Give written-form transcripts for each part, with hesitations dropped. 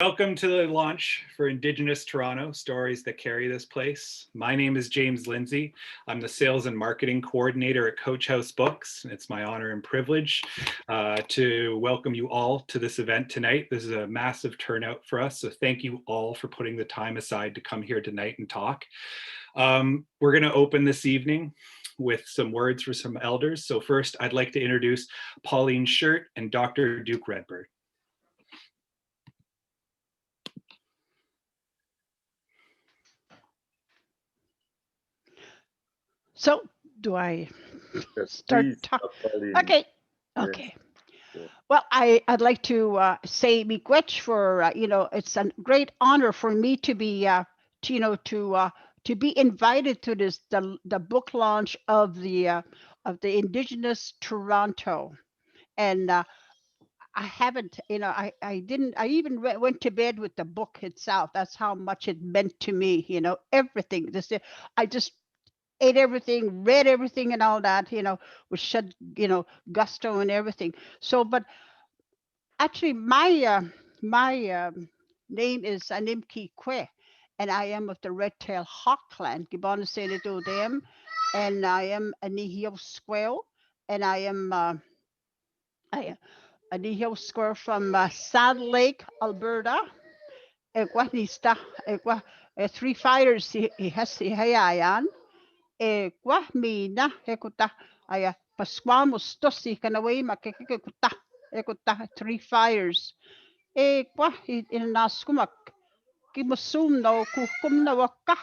Welcome to the launch for Indigenous Toronto, Stories That Carry This Place. My name is James Lindsay. I'm the Sales and Marketing Coordinator at Coach House Books. It's my honor and privilege to welcome you all to this event tonight. This is a massive turnout for us, so thank you all for putting the time aside to come here tonight and talk. We're going to open this evening with some words for some elders. So first, I'd like to introduce Pauline Shirt and Dr. Duke Redbird. So do I start talking? Okay. Yeah. Well, I'd like to say miigwech for it's a great honor for me to be to be invited to the book launch of the Indigenous Toronto, and I haven't I even went to bed with the book itself. That's how much it meant to me. Everything. I just ate everything, read everything, and all that. With shed gusto and everything. So, but actually, my name is Animki Kwe, and I am of the Red-tailed Hawk clan, Gibana Senedo Dam, and I am a Nihil Squirrel, and I am a Nihil Squirrel from Saddle Lake, Alberta. Ekwa nista, ekwa three fighters he has hayan. Ekwa mina ekuta aya pasquamos tosi kanaway makekekuta ekuta three fires. Kwa inaskumak kimasum no kukum na waka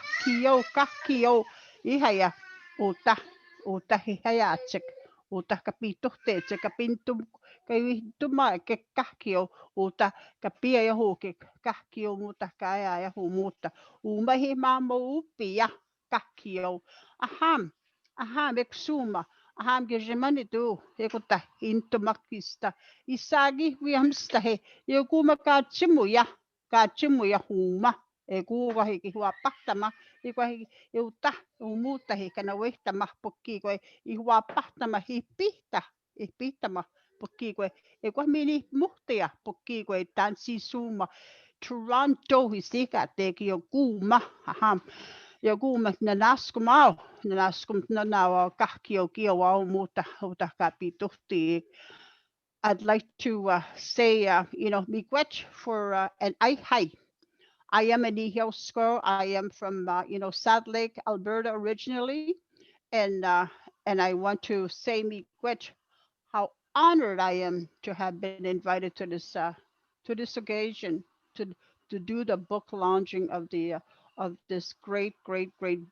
kiyo ihaya uta uta hihaya chek uta kapito te chek kapintum kay tuma ke kakio uta kapia ya hu ke kakio muta kaya ya hu muta umahi mamo upia kakio aham eksuma aham gejemani tu ekuta intumakista isagi wiamsta he yokuma ka chimu ya huma ku wa hi wa pahtama i kwa hi uta umuta hi kana wehta ma pokki kwa i wa pahtama hi pihta ma pokki kwa e kwa mini muhtia pokki kwa tansi suma Toronto hi sika te ki yo kuma aham yo kuma nanaskum na na kahki yo ki wa umuta uta ka pituhti. I'd like to say, miigwech for, and hi. I am a Nihil Squirrel. I am from, Saddle Lake, Alberta originally. And, uh, and I want to say miigwech, how honored I am to have been invited to this occasion to, to do the book launching of this great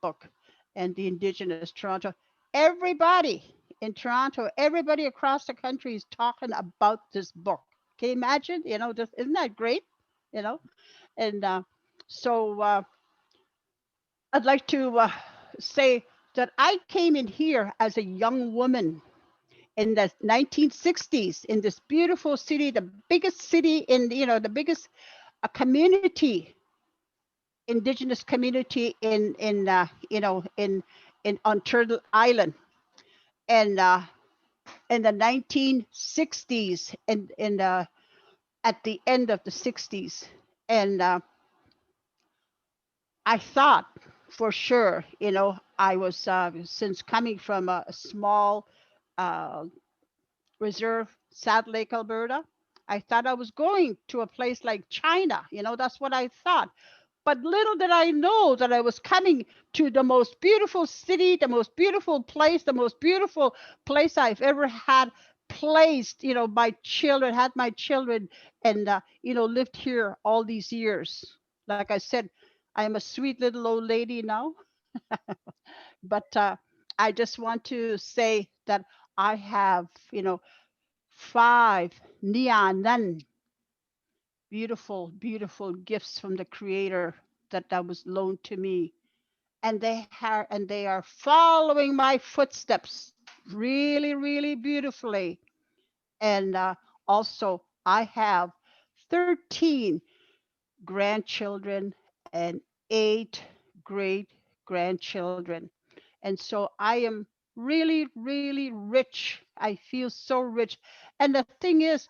book and the Indigenous Toronto. Everybody in Toronto, everybody across the country is talking about this book. Can you imagine? Isn't that great? You know, and so I'd like to say that I came in here as a young woman in the 1960s in this beautiful city, the biggest city in, the biggest community, Indigenous community in on Turtle Island, and in the 1960s, and at the end of the 60s, and I thought for sure, I was since coming from a small uh, reserve, Saddle Lake, Alberta. I thought I was going to a place like China. That's what I thought. But little did I know that I was coming to the most beautiful city, the most beautiful place, the most beautiful place I've ever had placed, had my children, and, lived here all these years. Like I said, I am a sweet little old lady now, but I just want to say that I have, five nianan beautiful gifts from the Creator that was loaned to me, and they are following my footsteps really beautifully. And also, I have 13 grandchildren and 8 great grandchildren. And so I am really rich. I feel so rich. And the thing is,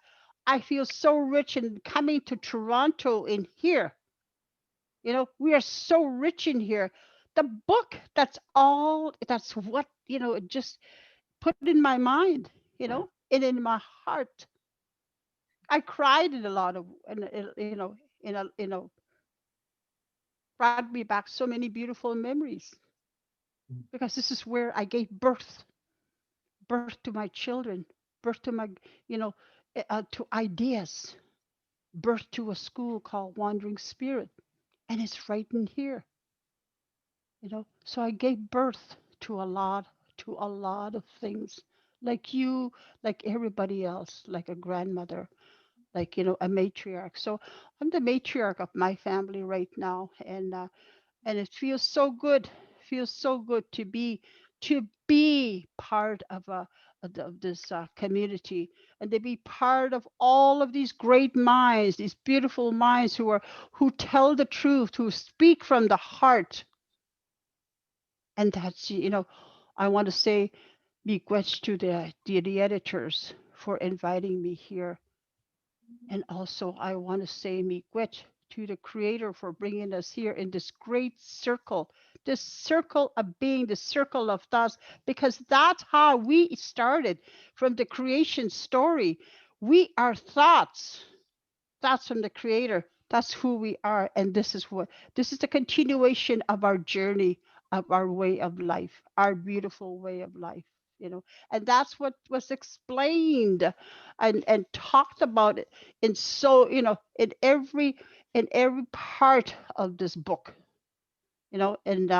I feel so rich in coming to Toronto in here. We are so rich in here. The book, that's what, it just put in my mind, and in my heart. I cried in a lot of, brought me back so many beautiful memories because this is where I gave birth to my children, birth to my, you know, to ideas, birth to a school called Wandering Spirit, and it's right in here. So I gave birth to a lot of things, like you, like everybody else, like a grandmother, like a matriarch. So I'm the matriarch of my family right now, and it feels so good to be part of this community, and to be part of all of these great minds, these beautiful minds who tell the truth, who speak from the heart. And that's, I want to say miigwech to the editors for inviting me here. And also, I want to say miigwech to the creator for bringing us here in this circle of being, the circle of thoughts, because that's how we started from the creation story. We are thoughts. That's from the creator. That's who we are. And this is the continuation of our journey, of our way of life, our beautiful way of life, you know. And that's what was explained and talked about it in so, in every part of this book, and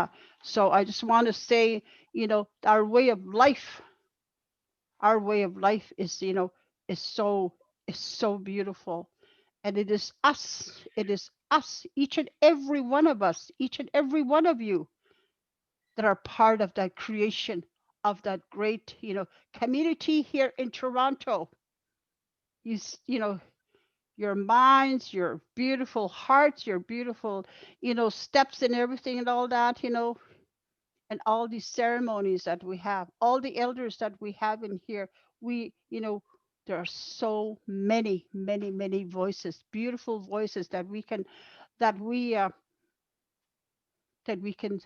so I just want to say, our way of life is so beautiful. And it is us, each and every one of you that are part of that creation of that great, community here in Toronto. Your minds, your beautiful hearts, your beautiful, steps and everything and all that, and all these ceremonies that we have, all the elders that we have in here. We, there are so many, many, many voices, beautiful voices that we uh, that we can,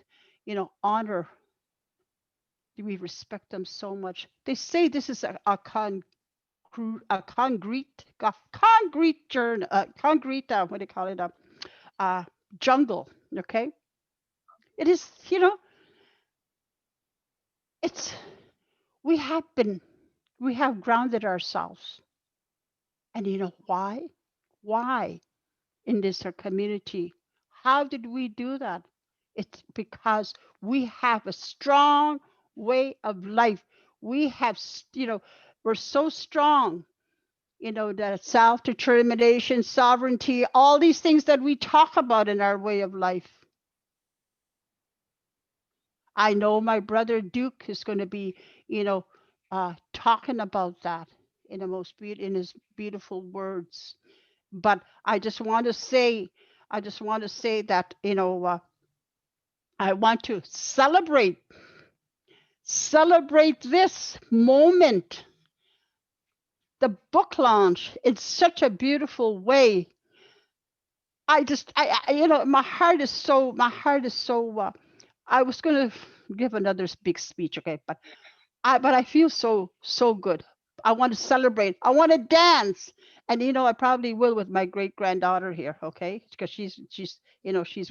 honor. We respect them so much. They say this is a concrete journey, concrete, what do you call it, uh, jungle. Okay, it is. It's we have been we have grounded ourselves, and you know why? Why in this community? How did we do that? It's because we have a strong way of life. We have, we're so strong, that self determination, sovereignty, all these things that we talk about in our way of life. I know my brother Duke is going to be, talking about that in his beautiful words. But I just want to say that, I want to celebrate this moment, the book launch, in such a beautiful way. My heart is so. I was going to give another big speech, okay, but I feel so good. I want to celebrate. I want to dance, and I probably will with my great granddaughter here, okay, because she's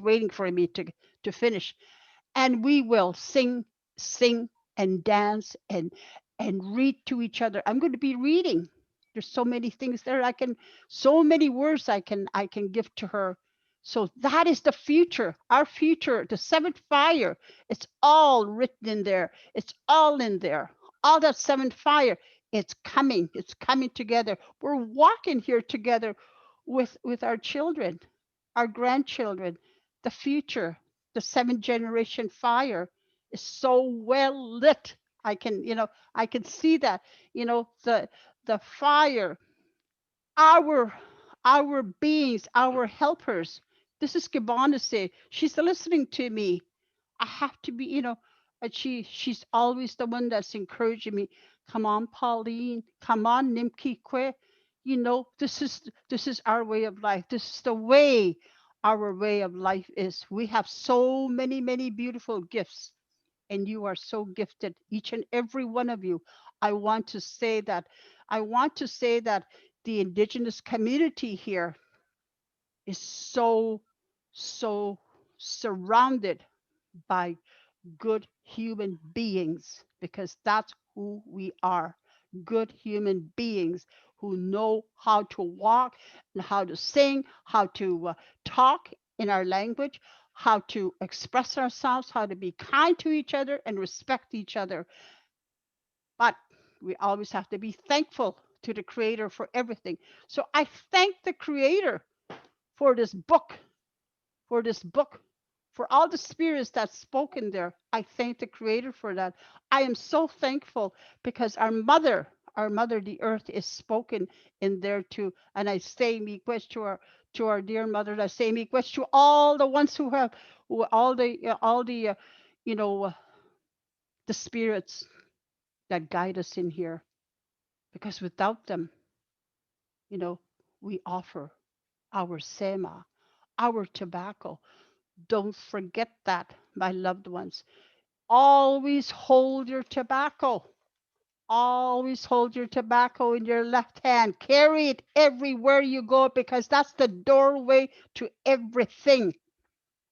waiting for me to finish, and we will sing and dance and read to each other. I'm going to be reading. There's so many things there. So many words I can give to her. So that is the future, our future, the seventh fire. It's all written in there. It's all in there. All that seventh fire. It's coming. It's coming together. We're walking here together with our children, our grandchildren, the future, the seventh generation fire is so well lit. I can see that, the fire, our our beings, our helpers. This is Gabon say. She's listening to me. I have to be, and she's always the one that's encouraging me. Come on, Pauline. Come on, Nimki Kwe. this is our way of life. This is the way our way of life is. We have so many, many beautiful gifts, and you are so gifted, each and every one of you. I want to say that. I want to say that the Indigenous community here is so surrounded by good human beings, because that's who we are. Good human beings who know how to walk and how to sing, how to talk in our language, how to express ourselves, how to be kind to each other and respect each other. But we always have to be thankful to the Creator for everything. So I thank the Creator for this book, for this book, for all the spirits that's spoken there. I thank the Creator for that. I am so thankful because our mother, the earth, is spoken in there too. And I say miigwech to our dear mother. I say miigwech to all the ones who have, all the, you know, the spirits that guide us in here. Because without them, you know, we offer our sema, our tobacco. Don't forget that, my loved ones. Always hold your tobacco. Always hold your tobacco in your left hand. Carry it everywhere you go, because that's the doorway to everything.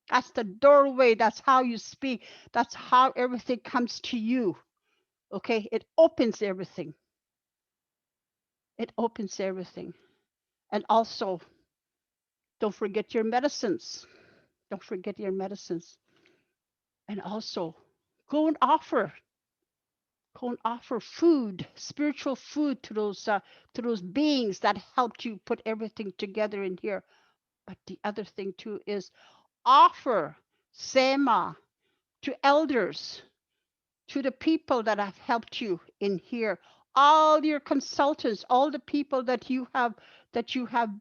That's the doorway. That's how you speak. That's how everything comes to you. Okay? It opens everything. It opens everything. And also, don't forget your medicines. Don't forget your medicines. And also, go and offer food, spiritual food, to those beings that helped you put everything together in here. But the other thing too is offer sema to elders, to the people that have helped you in here, all your consultants, all the people that you have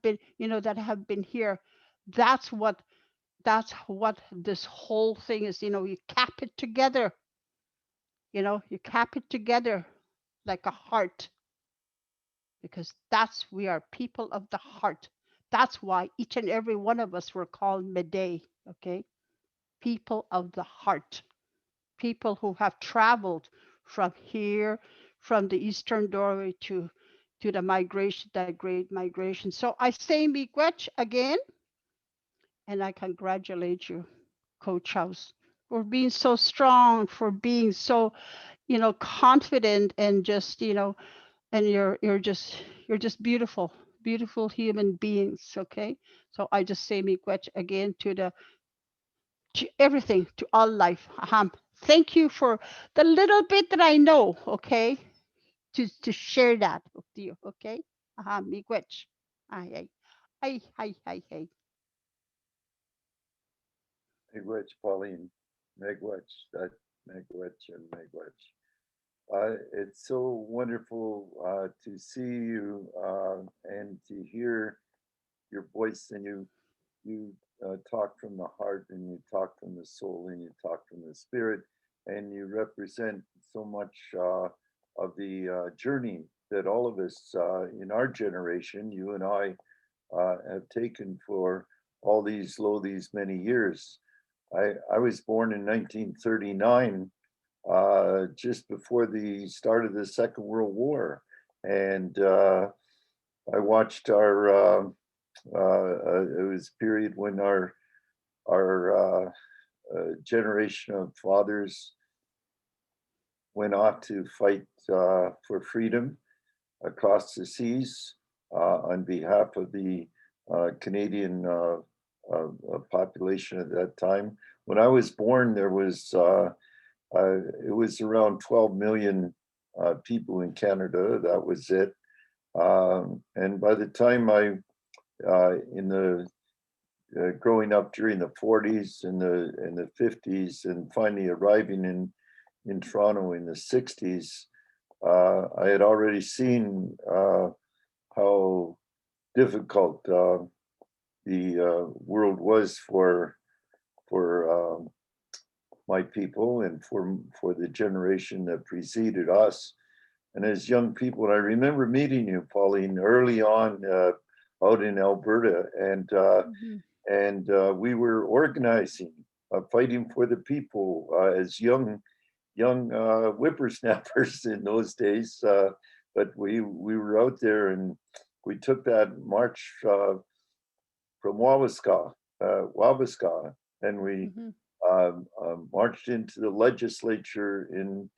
been, that have been here. That's what this whole thing is. You cap it together. You cap it together like a heart, because we are people of the heart. That's why each and every one of us were called Medei, okay? People of the heart, people who have traveled from here, from the eastern doorway to the migration, that great migration. So I say miigwech again, and I congratulate you, Coach House, for being so strong, for being so, confident, and just, and you're just beautiful, beautiful human beings. Okay, so I just say miigwech again to everything, to all life. Thank you for the little bit that I know. Okay, to share that with you. Okay, miigwech. Ay, ay, ay, ay, ay. Miigwech, Pauline. Miigwech, that Miigwech and Miigwech. It's so wonderful to see you and to hear your voice, and you talk from the heart, and you talk from the soul, and you talk from the spirit, and you represent so much of the journey that all of us in our generation, you and I, have taken for all these many years. I was born in 1939, just before the start of the Second World War, and I watched it was a period when our generation of fathers went off to fight for freedom across the seas on behalf of the Canadian population at that time. When I was born, it was around 12 million people in Canada. That was it. And by the time in the growing up during the 40s and the 50s, and finally arriving in Toronto in the 60s, I had already seen how difficult the world was for my people and for the generation that preceded us. And as young people, and I remember meeting you, Pauline, early on out in Alberta, and we were organizing, fighting for the people as young whippersnappers in those days. But we were out there, and we took that march from Wabasca, and we marched into the legislature in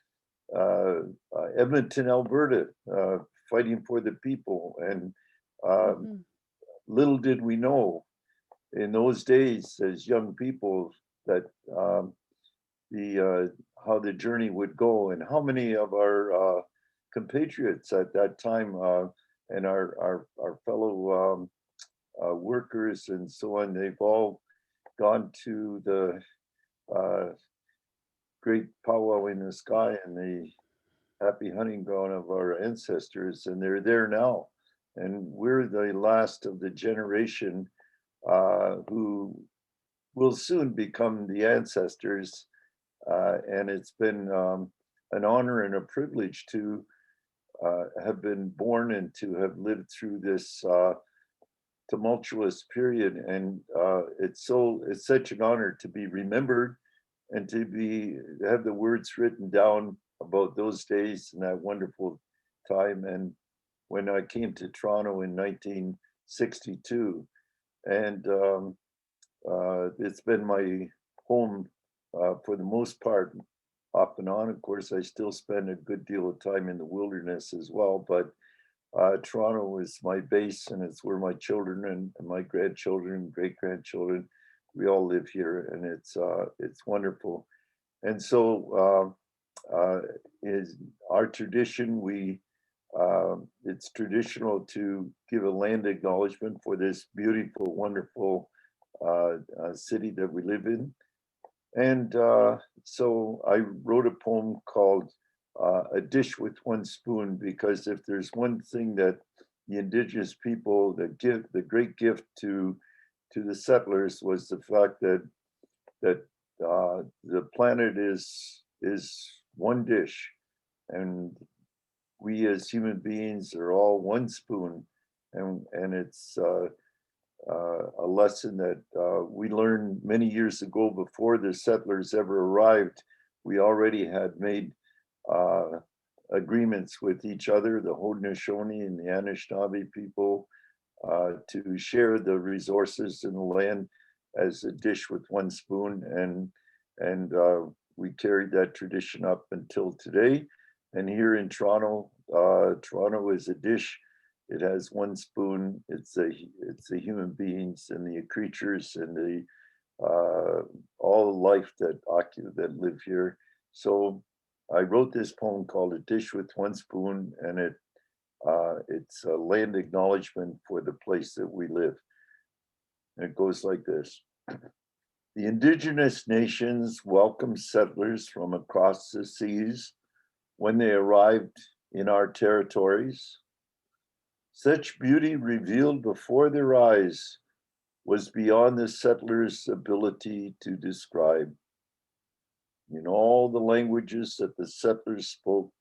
Edmonton, Alberta, fighting for the people. And little did we know in those days as young people that how the journey would go, and how many of our compatriots at that time and our fellow workers and so on, they've all gone to the great powwow in the sky and the happy hunting ground of our ancestors, and they're there now. And we're the last of the generation who will soon become the ancestors. And it's been an honor and a privilege to have been born and to have lived through this tumultuous period. And it's such an honor to be remembered and to have the words written down about those days and that wonderful time. And when I came to Toronto in 1962, and it's been my home for the most part, off and on. Of course, I still spend a good deal of time in the wilderness as well, but Toronto is my base, and it's where my children and my grandchildren, great-grandchildren, we all live here, and it's wonderful. And so is our tradition. It's traditional to give a land acknowledgement for this beautiful, wonderful city that we live in. And so I wrote a poem called A Dish with One Spoon, because if there's one thing that the Indigenous people, the great gift to the settlers was the fact that the planet is one dish, and we as human beings are all one spoon, and it's a lesson that we learned many years ago before the settlers ever arrived. We already had made agreements with each other, the Haudenosaunee and the Anishinaabe people, to share the resources in the land as a dish with one spoon. And we carried that tradition up until today. And here in Toronto, Toronto is a dish. It has one spoon. It's the human beings and the creatures and the all the life that live here. So I wrote this poem called A Dish with One Spoon, and it's a land acknowledgement for the place that we live. And it goes like this. The Indigenous nations welcomed settlers from across the seas when they arrived in our territories. Such beauty revealed before their eyes was beyond the settlers' ability to describe. In all the languages that the settlers spoke,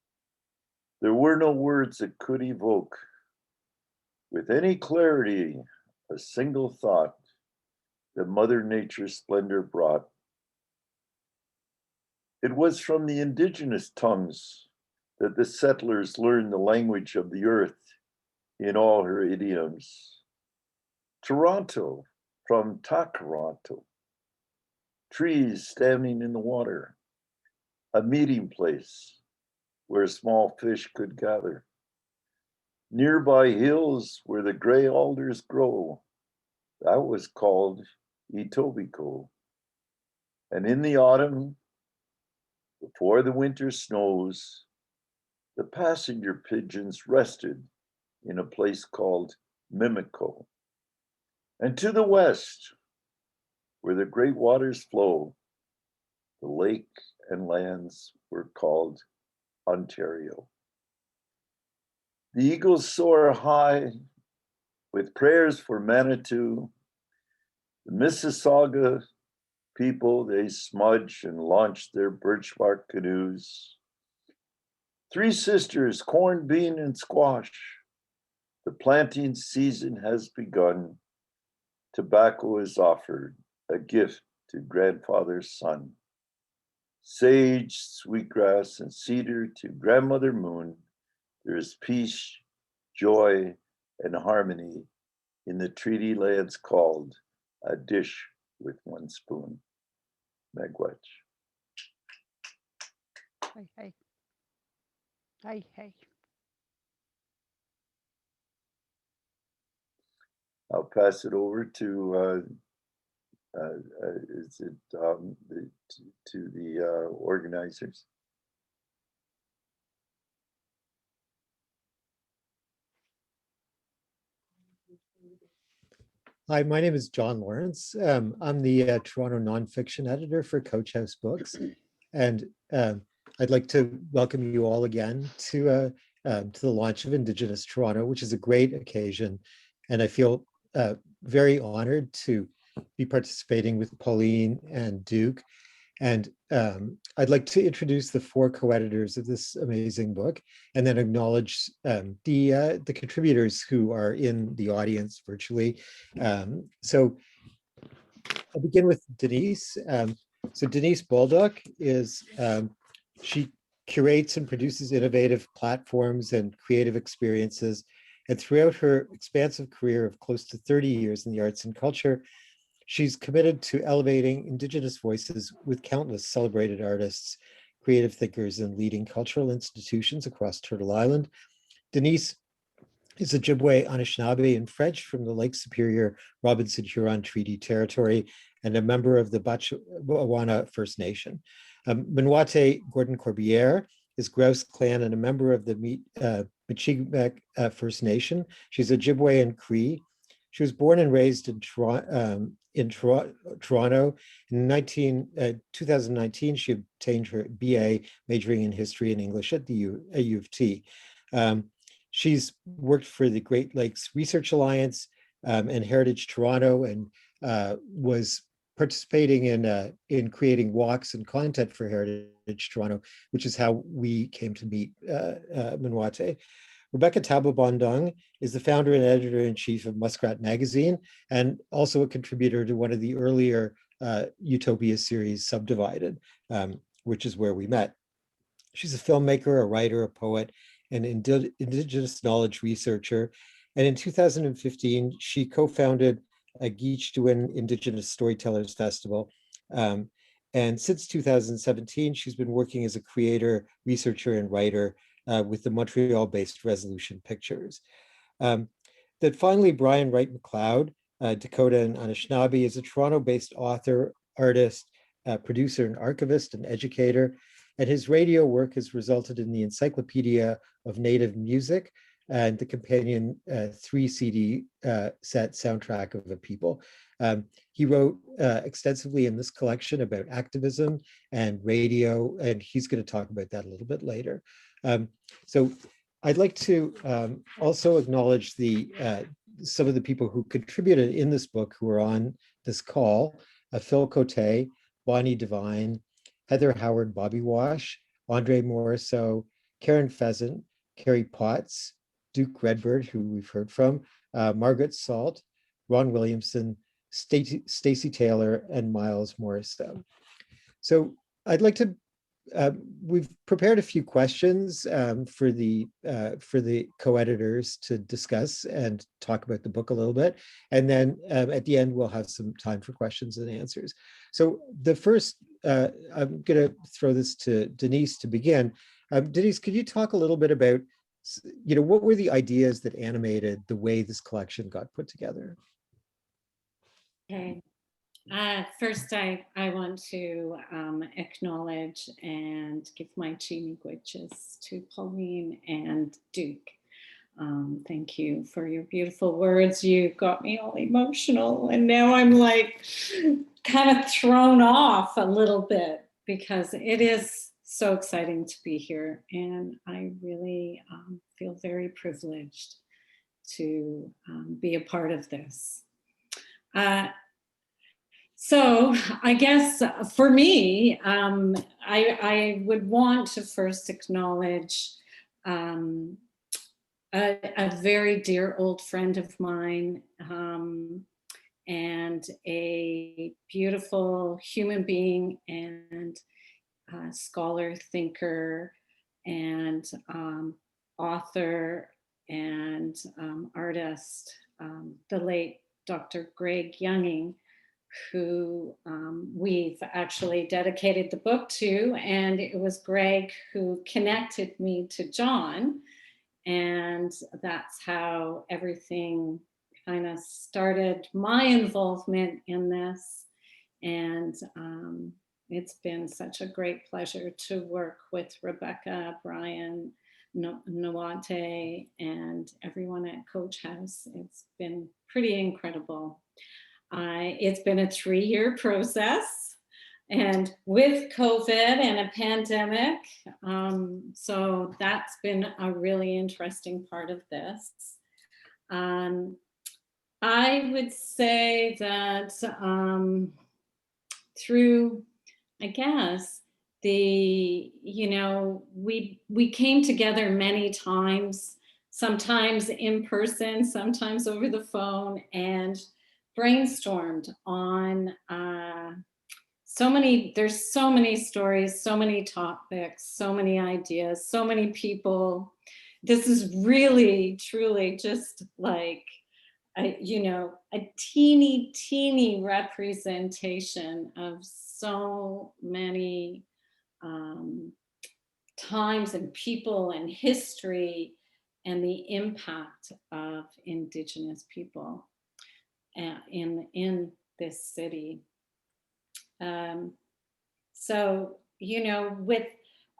there were no words that could evoke with any clarity a single thought that Mother Nature's splendor brought. It was from the Indigenous tongues that the settlers learned the language of the earth in all her idioms. Toronto, from Takaranto, trees standing in the water, a meeting place where small fish could gather. Nearby hills where the gray alders grow, that was called Etobicoke. And in the autumn, before the winter snows, the passenger pigeons rested in a place called Mimico. And to the west, where the great waters flow, the lake and lands were called Ontario. The eagles soar high with prayers for Manitou. The Mississauga people, they smudge and launch their birch bark canoes. Three sisters, corn, bean, and squash. The planting season has begun. Tobacco is offered, a gift to grandfather's son. Sage, sweetgrass, and cedar to grandmother moon. There is peace, joy, and harmony in the treaty lands called a dish with one spoon. Megwetch. Hey, hey. Hey, hey. I'll pass it over to to the organizers. Hi, my name is John Lawrence. I'm the Toronto nonfiction editor for Coach House Books, and I'd like to welcome you all again to the launch of Indigenous Toronto, which is a great occasion, and I feel very honored to be participating with Pauline and Duke. And I'd like to introduce the four co-editors of this amazing book, and then acknowledge the contributors who are in the audience virtually. So I'll begin with Denise. So Denise Baldock is, she curates and produces innovative platforms and creative experiences. And throughout her expansive career of close to 30 years in the arts and culture, she's committed to elevating Indigenous voices with countless celebrated artists, creative thinkers, and leading cultural institutions across Turtle Island. Denise is Ojibwe, Anishinaabe, and French from the Lake Superior Robinson Huron Treaty Territory and a member of the Bachawana First Nation. Minwate Gordon Corbiere is Grouse Clan and a member of the Michigbec First Nation. She's Ojibwe and Cree. She was born and raised in Toronto. In 2019, she obtained her BA, majoring in history and English at the U of T. She's worked for the Great Lakes Research Alliance and Heritage Toronto, and was participating in creating walks and content for Heritage Toronto, which is how we came to meet Minwate. Rebecca Tabo Bondung is the founder and editor-in-chief of Muskrat Magazine, and also a contributor to one of the earlier Utopia series, Subdivided, which is where we met. She's a filmmaker, a writer, a poet, an Indigenous knowledge researcher. And in 2015, she co-founded a Giich'tuwin Indigenous Storytellers Festival. And since 2017, she's been working as a creator, researcher, and writer with the Montreal-based Resolution Pictures. Then finally, Brian Wright McLeod, Dakota and Anishinaabe, is a Toronto-based author, artist, producer, and archivist, and educator. And his radio work has resulted in the Encyclopedia of Native Music and the companion 3 CD set Soundtrack of a People. He wrote extensively in this collection about activism and radio, and he's going to talk about that a little bit later. So I'd like to also acknowledge some of the people who contributed in this book who are on this call: Phil Cote, Bonnie Devine, Heather Howard, Bobby Wash, Andre Morisseau, Karen Pheasant, Carrie Potts, Duke Redbird, who we've heard from, Margaret Salt, Ron Williamson, Stacey Taylor, and Miles Morisseau. So I'd like to, we've prepared a few questions for the co-editors to discuss and talk about the book a little bit. And then at the end, we'll have some time for questions and answers. So the first, I'm going to throw this to Denise to begin. Denise, could you talk a little bit about, what were the ideas that animated the way this collection got put together? Okay. First, I want to acknowledge and give my miigwetches to Pauline and Duke. Thank you for your beautiful words. You got me all emotional, and now I'm like kind of thrown off a little bit because it is so exciting to be here, and I really feel very privileged to be a part of this. So I guess for me, I would want to first acknowledge a very dear old friend of mine, and a beautiful human being and scholar, thinker, and author and artist, the late Dr. Greg Younging, who we've actually dedicated the book to. And it was Greg who connected me to John. And that's how everything kind of started my involvement in this. And it's been such a great pleasure to work with Rebecca, Brian, Nawate, and everyone at Coach House. It's been pretty incredible. It's been a 3-year process, and with COVID and a pandemic, so that's been a really interesting part of this. I would say that through, I guess, we came together many times, sometimes in person, sometimes over the phone, and brainstormed on there's so many stories, so many topics, so many ideas, so many people. This is really, truly just like, a teeny representation of so many times and people and history and the impact of Indigenous people in this city. So, with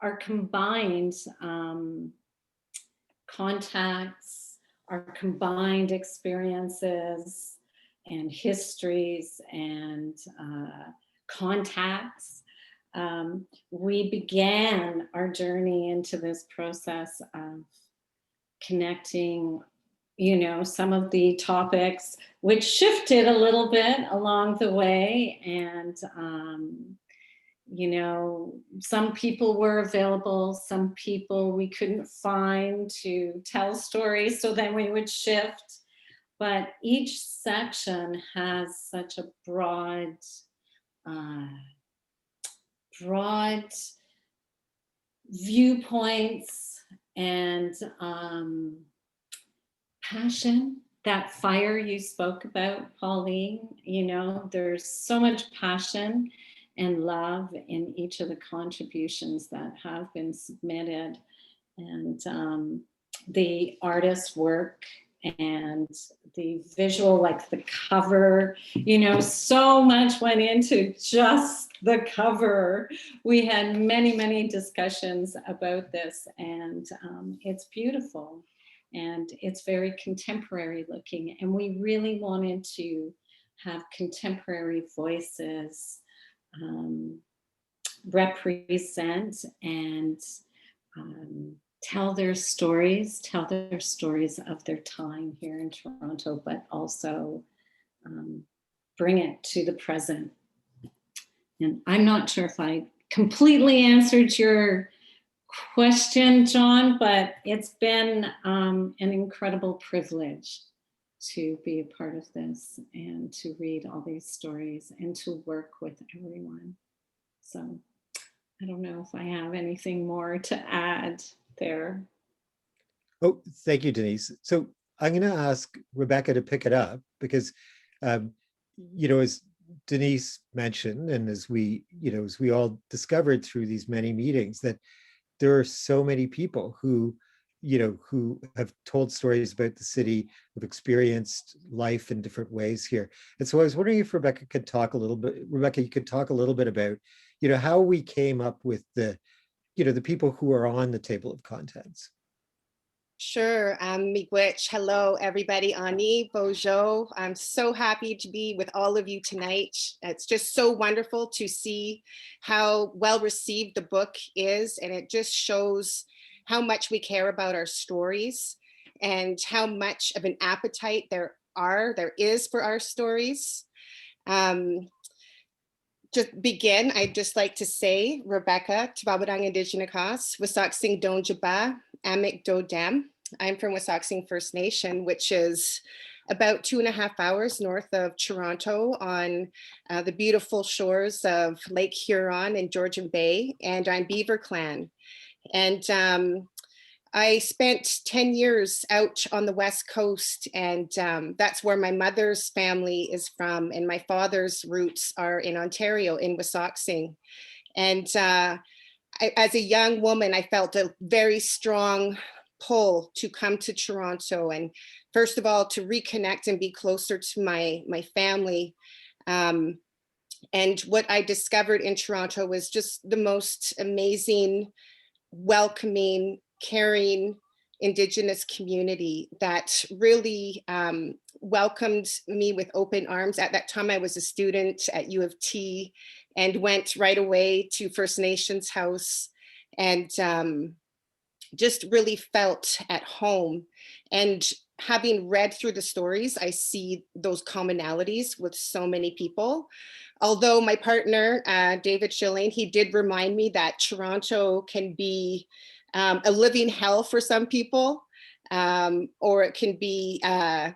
our combined contacts, our combined experiences and histories and contacts, we began our journey into this process of connecting, some of the topics, which shifted a little bit along the way. And, some people were available, some people we couldn't find to tell stories, so then we would shift. But each section has such a broad viewpoints and passion, that fire you spoke about, Pauline. There's so much passion and love in each of the contributions that have been submitted, and the artist's work and the visual, like the cover, so much went into just the cover. We had many discussions about this, and it's beautiful and it's very contemporary looking, and we really wanted to have contemporary voices represent and tell their stories of their time here in Toronto, but also bring it to the present. And I'm not sure if I completely answered your question, John, but it's been an incredible privilege to be a part of this and to read all these stories and to work with everyone. So I don't know if I have anything more to add there. Oh, thank you, Denise. So I'm going to ask Rebecca to pick it up because, as Denise mentioned, and as we all discovered through these many meetings, that there are so many people who have told stories about the city, who've experienced life in different ways here. And so I was wondering if Rebecca could talk a little bit, you could talk a little bit about, how we came up with the people who are on the table of contents. Sure, Miigwech. Hello, everybody. Ani, Bojo. I'm so happy to be with all of you tonight. It's just so wonderful to see how well received the book is, and it just shows how much we care about our stories and how much of an appetite there is for our stories. just begin, I'd just like to say, Rebecca, Tababadang Indigenous, Wasaksing Donjaba, Amik Dodam. I'm from Wasaksing First Nation, which is about 2.5 hours north of Toronto on the beautiful shores of Lake Huron and Georgian Bay, and I'm Beaver Clan. And I spent 10 years out on the West Coast, and that's where my mother's family is from, and my father's roots are in Ontario, in Wasaksing. And as a young woman, I felt a very strong pull to come to Toronto, and first of all, to reconnect and be closer to my family. And what I discovered in Toronto was just the most amazing, welcoming, caring Indigenous community that really welcomed me with open arms. At that time, I was a student at U of T and went right away to First Nations House, and just really felt at home. And having read through the stories, I see those commonalities with so many people. Although my partner, David Schilling, he did remind me that Toronto can be a living hell for some people, or it can be a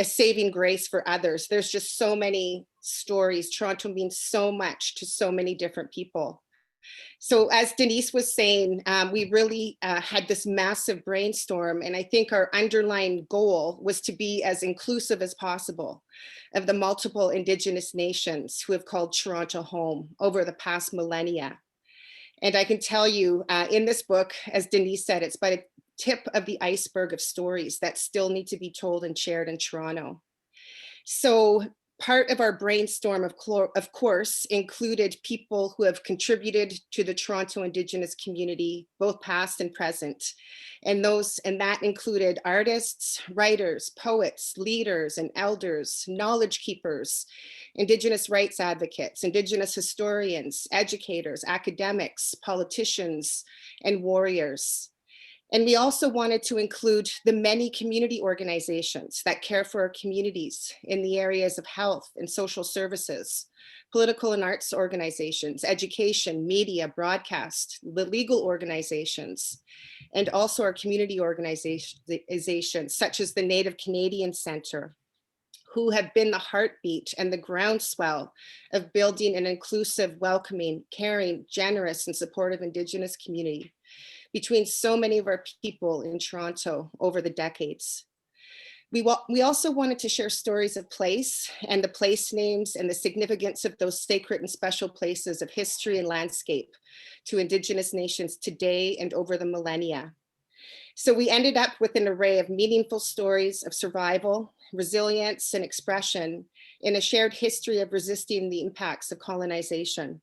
saving grace for others. There's just so many stories. Toronto means so much to so many different people. So as Denise was saying, we really had this massive brainstorm, and I think our underlying goal was to be as inclusive as possible of the multiple Indigenous nations who have called Toronto home over the past millennia. And I can tell you in this book, as Denise said, it's but a tip of the iceberg of stories that still need to be told and shared in Toronto. So part of our brainstorm, of course, included people who have contributed to the Toronto Indigenous community, both past and present. And that included artists, writers, poets, leaders, and elders, knowledge keepers, Indigenous rights advocates, Indigenous historians, educators, academics, politicians, and warriors. And we also wanted to include the many community organizations that care for our communities in the areas of health and social services, political and arts organizations, education, media, broadcast, the legal organizations, and also our community organizations, such as the Native Canadian Centre, who have been the heartbeat and the groundswell of building an inclusive, welcoming, caring, generous, and supportive Indigenous community between so many of our people in Toronto over the decades. We also wanted to share stories of place and the place names and the significance of those sacred and special places of history and landscape to Indigenous nations today and over the millennia. So we ended up with an array of meaningful stories of survival, resilience, and expression in a shared history of resisting the impacts of colonization.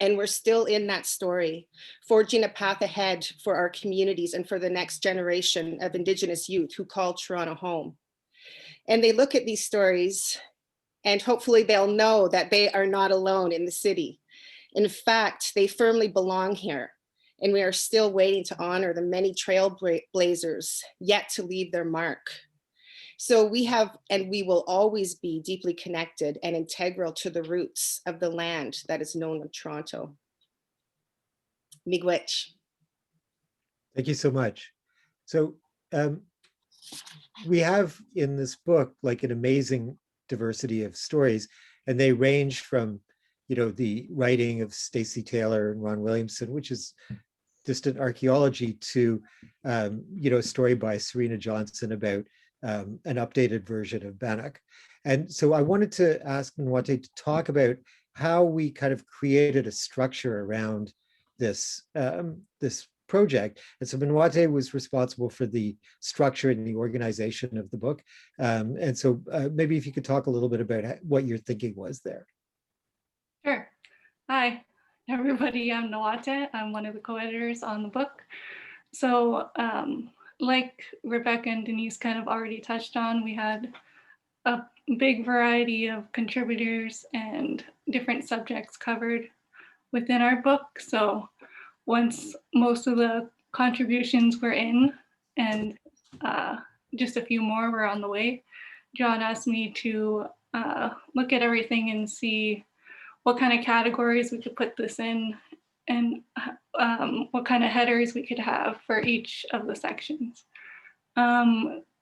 And we're still in that story, forging a path ahead for our communities and for the next generation of Indigenous youth who call Toronto home. And they look at these stories, and hopefully they'll know that they are not alone in the city. In fact, they firmly belong here, and we are still waiting to honor the many trailblazers yet to leave their mark. So we have, and we will always be deeply connected and integral to the roots of the land that is known as Toronto. Miigwech. Thank you so much. So we have in this book like an amazing diversity of stories, and they range from, the writing of Stacey Taylor and Ron Williamson, which is distant archaeology, to, a story by Verna Johnson about an updated version of Bannock. And so I wanted to ask Nwate to talk about how we kind of created a structure around this, this project. And so Nwate was responsible for the structure and the organization of the book. And so maybe if you could talk a little bit about what your thinking was there. Sure. Hi, everybody. I'm Nwate. I'm one of the co-editors on the book. So like Rebecca and Denise kind of already touched on, we had a big variety of contributors and different subjects covered within our book. So once most of the contributions were in and just a few more were on the way, John asked me to look at everything and see what kind of categories we could put this in, and what kind of headers we could have for each of the sections.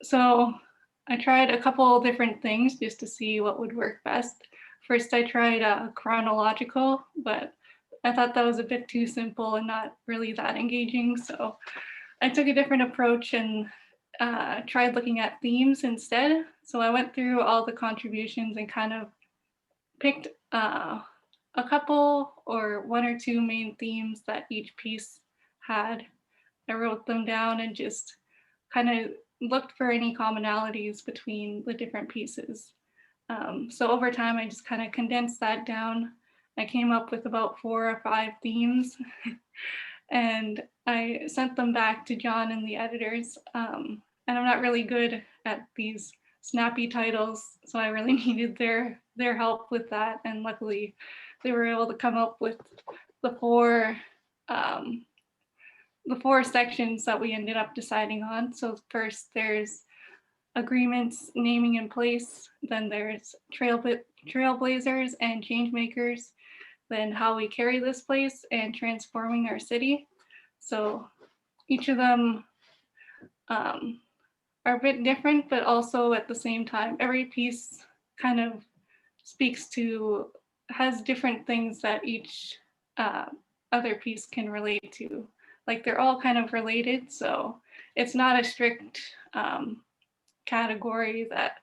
So I tried a couple different things just to see what would work best. First, I tried chronological, but I thought that was a bit too simple and not really that engaging. So I took a different approach and tried looking at themes instead. So I went through all the contributions and kind of picked a couple or one or two main themes that each piece had. I wrote them down and just kind of looked for any commonalities between the different pieces. So over time, I just kind of condensed that down. I came up with about 4 or 5 themes and I sent them back to John and the editors. And I'm not really good at these snappy titles, so I really needed their help with that. And luckily, they were able to come up with the 4 sections that we ended up deciding on. So first, there's agreements, naming in place. Then there's trailblazers and change makers. Then how we carry this place and transforming our city. So each of them are a bit different, but also at the same time, every piece kind of has different things that each other piece can relate to. Like they're all kind of related, so it's not a strict category that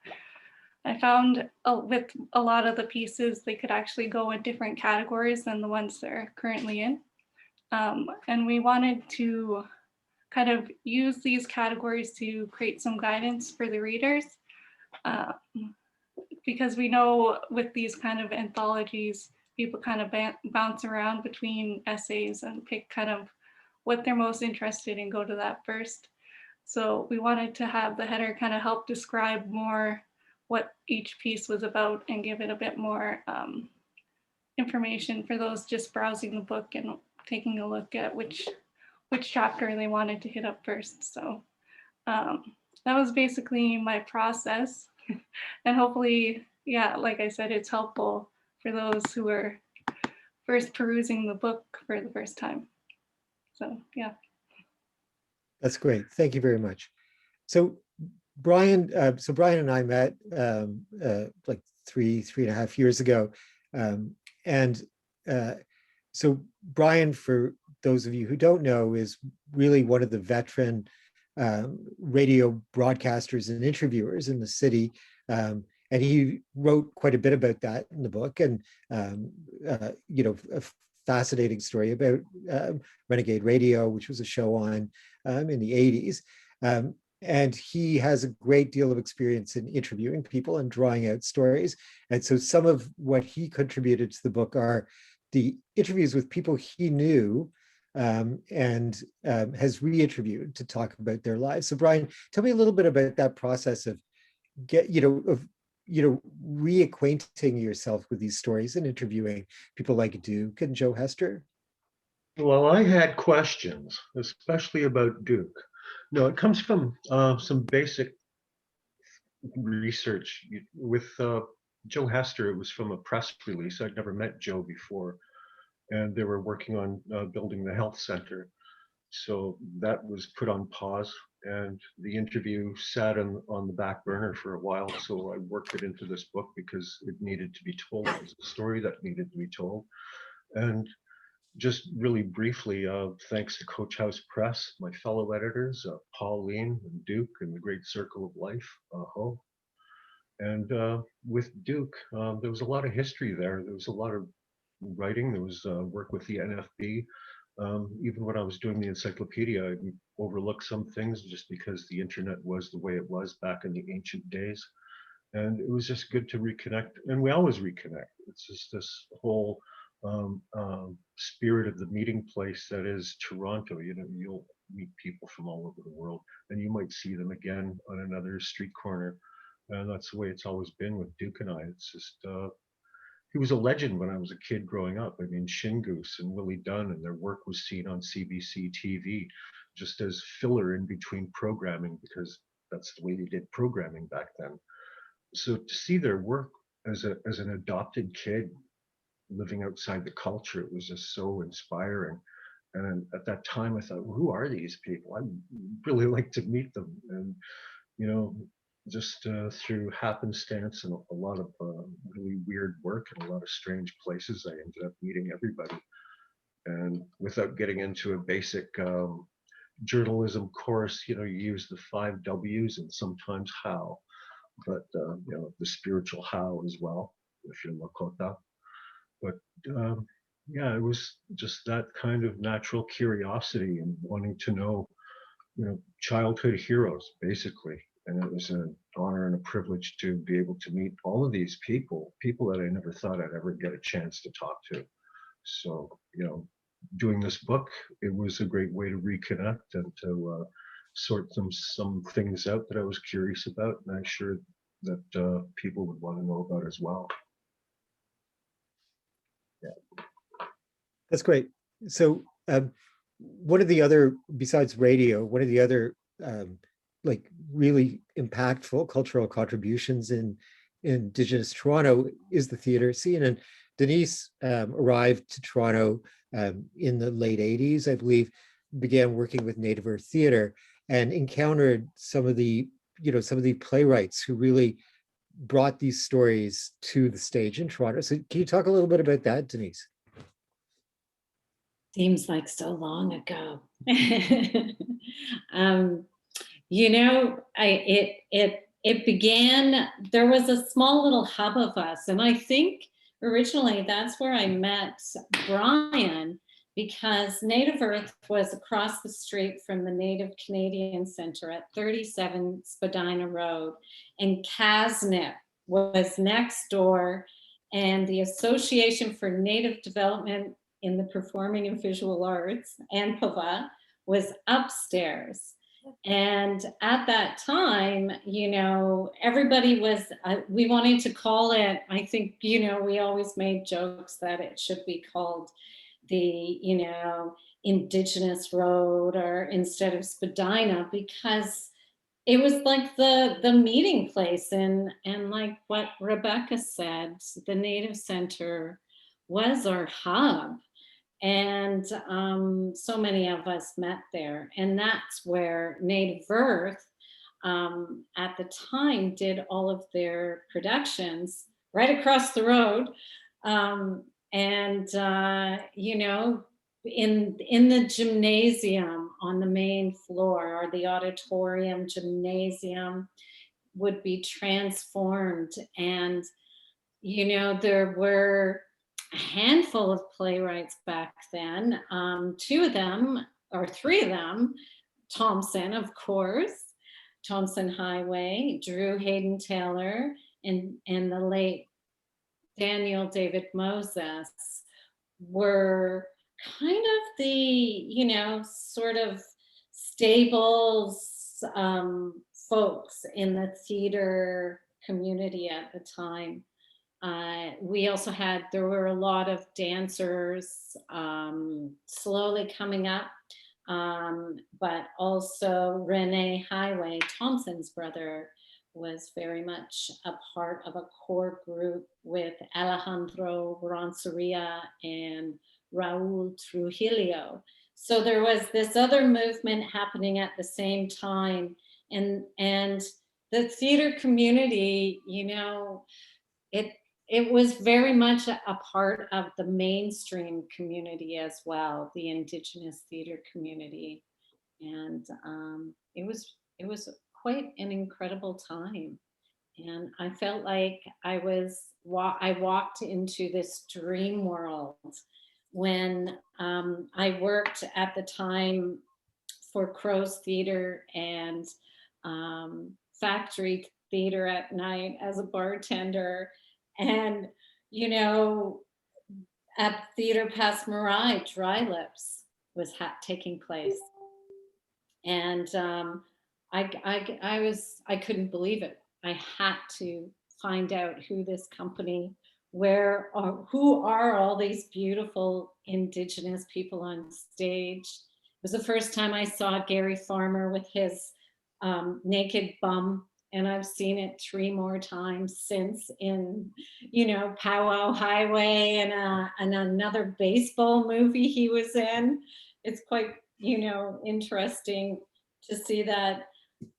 I found with a lot of the pieces, they could actually go in different categories than the ones they're currently in. And we wanted to kind of use these categories to create some guidance for the readers. Because we know with these kind of anthologies, people kind of bounce around between essays and pick kind of what they're most interested in, go to that first. So we wanted to have the header kind of help describe more what each piece was about and give it a bit more information for those just browsing the book and taking a look at which chapter they wanted to hit up first. So that was basically my process. And hopefully, yeah, like I said, it's helpful for those who are first perusing the book for the first time. So, yeah. That's great. Thank you very much. So Brian and I met like three and a half years ago. So Brian, for those of you who don't know, is really one of the veteran radio broadcasters and interviewers in the city. And he wrote quite a bit about that in the book, and a fascinating story about Renegade Radio, which was a show on in the 80s. And he has a great deal of experience in interviewing people and drawing out stories. And so some of what he contributed to the book are the interviews with people he knew and has re-interviewed to talk about their lives. So Brian, tell me a little bit about that process of reacquainting yourself with these stories and interviewing people like Duke and Joe Hester. Well, I had questions, especially about Duke. No, it comes from some basic research. With Joe Hester, it was from a press release. I'd never met Joe before, and they were working on building the health center. So that was put on pause, and the interview sat on the back burner for a while. So I worked it into this book because it needed to be told. It was a story that needed to be told. And just really briefly, thanks to Coach House Press, my fellow editors, Pauline and Duke and the Great Circle of Life, And with Duke, there was a lot of history there. There was a lot of writing. There was work with the NFB. Even when I was doing the encyclopedia, I overlooked some things just because the internet was the way it was back in the ancient days. And it was just good to reconnect. And we always reconnect. It's just this whole spirit of the meeting place that is Toronto. You'll meet people from all over the world, and you might see them again on another street corner. And that's the way it's always been with Duke and I. It's just, he was a legend when I was a kid growing up. I mean, Shingoose and Willie Dunn, and their work was seen on CBC TV just as filler in between programming, because that's the way they did programming back then. So to see their work as an adopted kid living outside the culture. It was just so inspiring. And at that time, I thought, well, who are these people? I'd really like to meet them. And, you know, just through happenstance and a lot of really weird work and a lot of strange places, I ended up meeting everybody. And without getting into a basic journalism course, you know, you use the 5 W's and sometimes how, but, you know, the spiritual how as well, if you're Lakota. But yeah, it was just that kind of natural curiosity and wanting to know, you know, childhood heroes, basically. And it was an honor and a privilege to be able to meet all of these people that I never thought I'd ever get a chance to talk to. So, you know, doing this book, it was a great way to reconnect and to sort some things out that I was curious about, and I'm sure that people would want to know about as well. Yeah. That's great. So one of the other, besides radio, one of the other like really impactful cultural contributions in Indigenous Toronto is the theater scene. And Denise arrived to Toronto in the late 80s, I believe, began working with Native Earth Theater and encountered some of the, you know, some of the playwrights who really brought these stories to the stage in Toronto. So can you talk a little bit about that, Denise? Seems like so long ago. You know, it began, there was a small little hub of us. And I think originally that's where I met Brian, because Native Earth was across the street from the Native Canadian Center at 37 Spadina Road, and CASNIP was next door, and the Association for Native Development in the Performing and Visual Arts, ANPAVA, was upstairs. And at that time, you know, everybody was, we wanted to call it, I think, you know, we always made jokes that it should be called the, you know, Indigenous Road, or instead of Spadina, because it was like the meeting place. And like what Rebecca said, the Native Center was our hub. And so many of us met there. And that's where Native Earth at the time did all of their productions right across the road. You know, in the gymnasium on the main floor, or the auditorium gymnasium would be transformed. And, you know, there were a handful of playwrights back then, 2 of them or 3 of them, Thompson, of course, Thompson Highway, Drew Hayden Taylor, and the late Daniel David Moses were kind of the, you know, sort of stables folks in the theater community at the time. We also had, there were a lot of dancers slowly coming up, but also Rene Highway, Thompson's brother, was very much a part of a core group with Alejandro Ranceria and Raul Trujillo. So there was this other movement happening at the same time. And the theater community, you know, it was very much a part of the mainstream community as well, the Indigenous theater community. And it was quite an incredible time. And I felt like I walked into this dream world when I worked at the time for Crow's Theater and Factory Theater at night as a bartender. And, you know, at Theater Pass Marai, Dry Lips was taking place. And I couldn't believe it. I had to find out who this company, who are all these beautiful Indigenous people on stage. It was the first time I saw Gary Farmer with his naked bum and I've seen it 3 more times since in, you know, Powwow Highway and another baseball movie he was in. It's quite, you know, interesting to see that.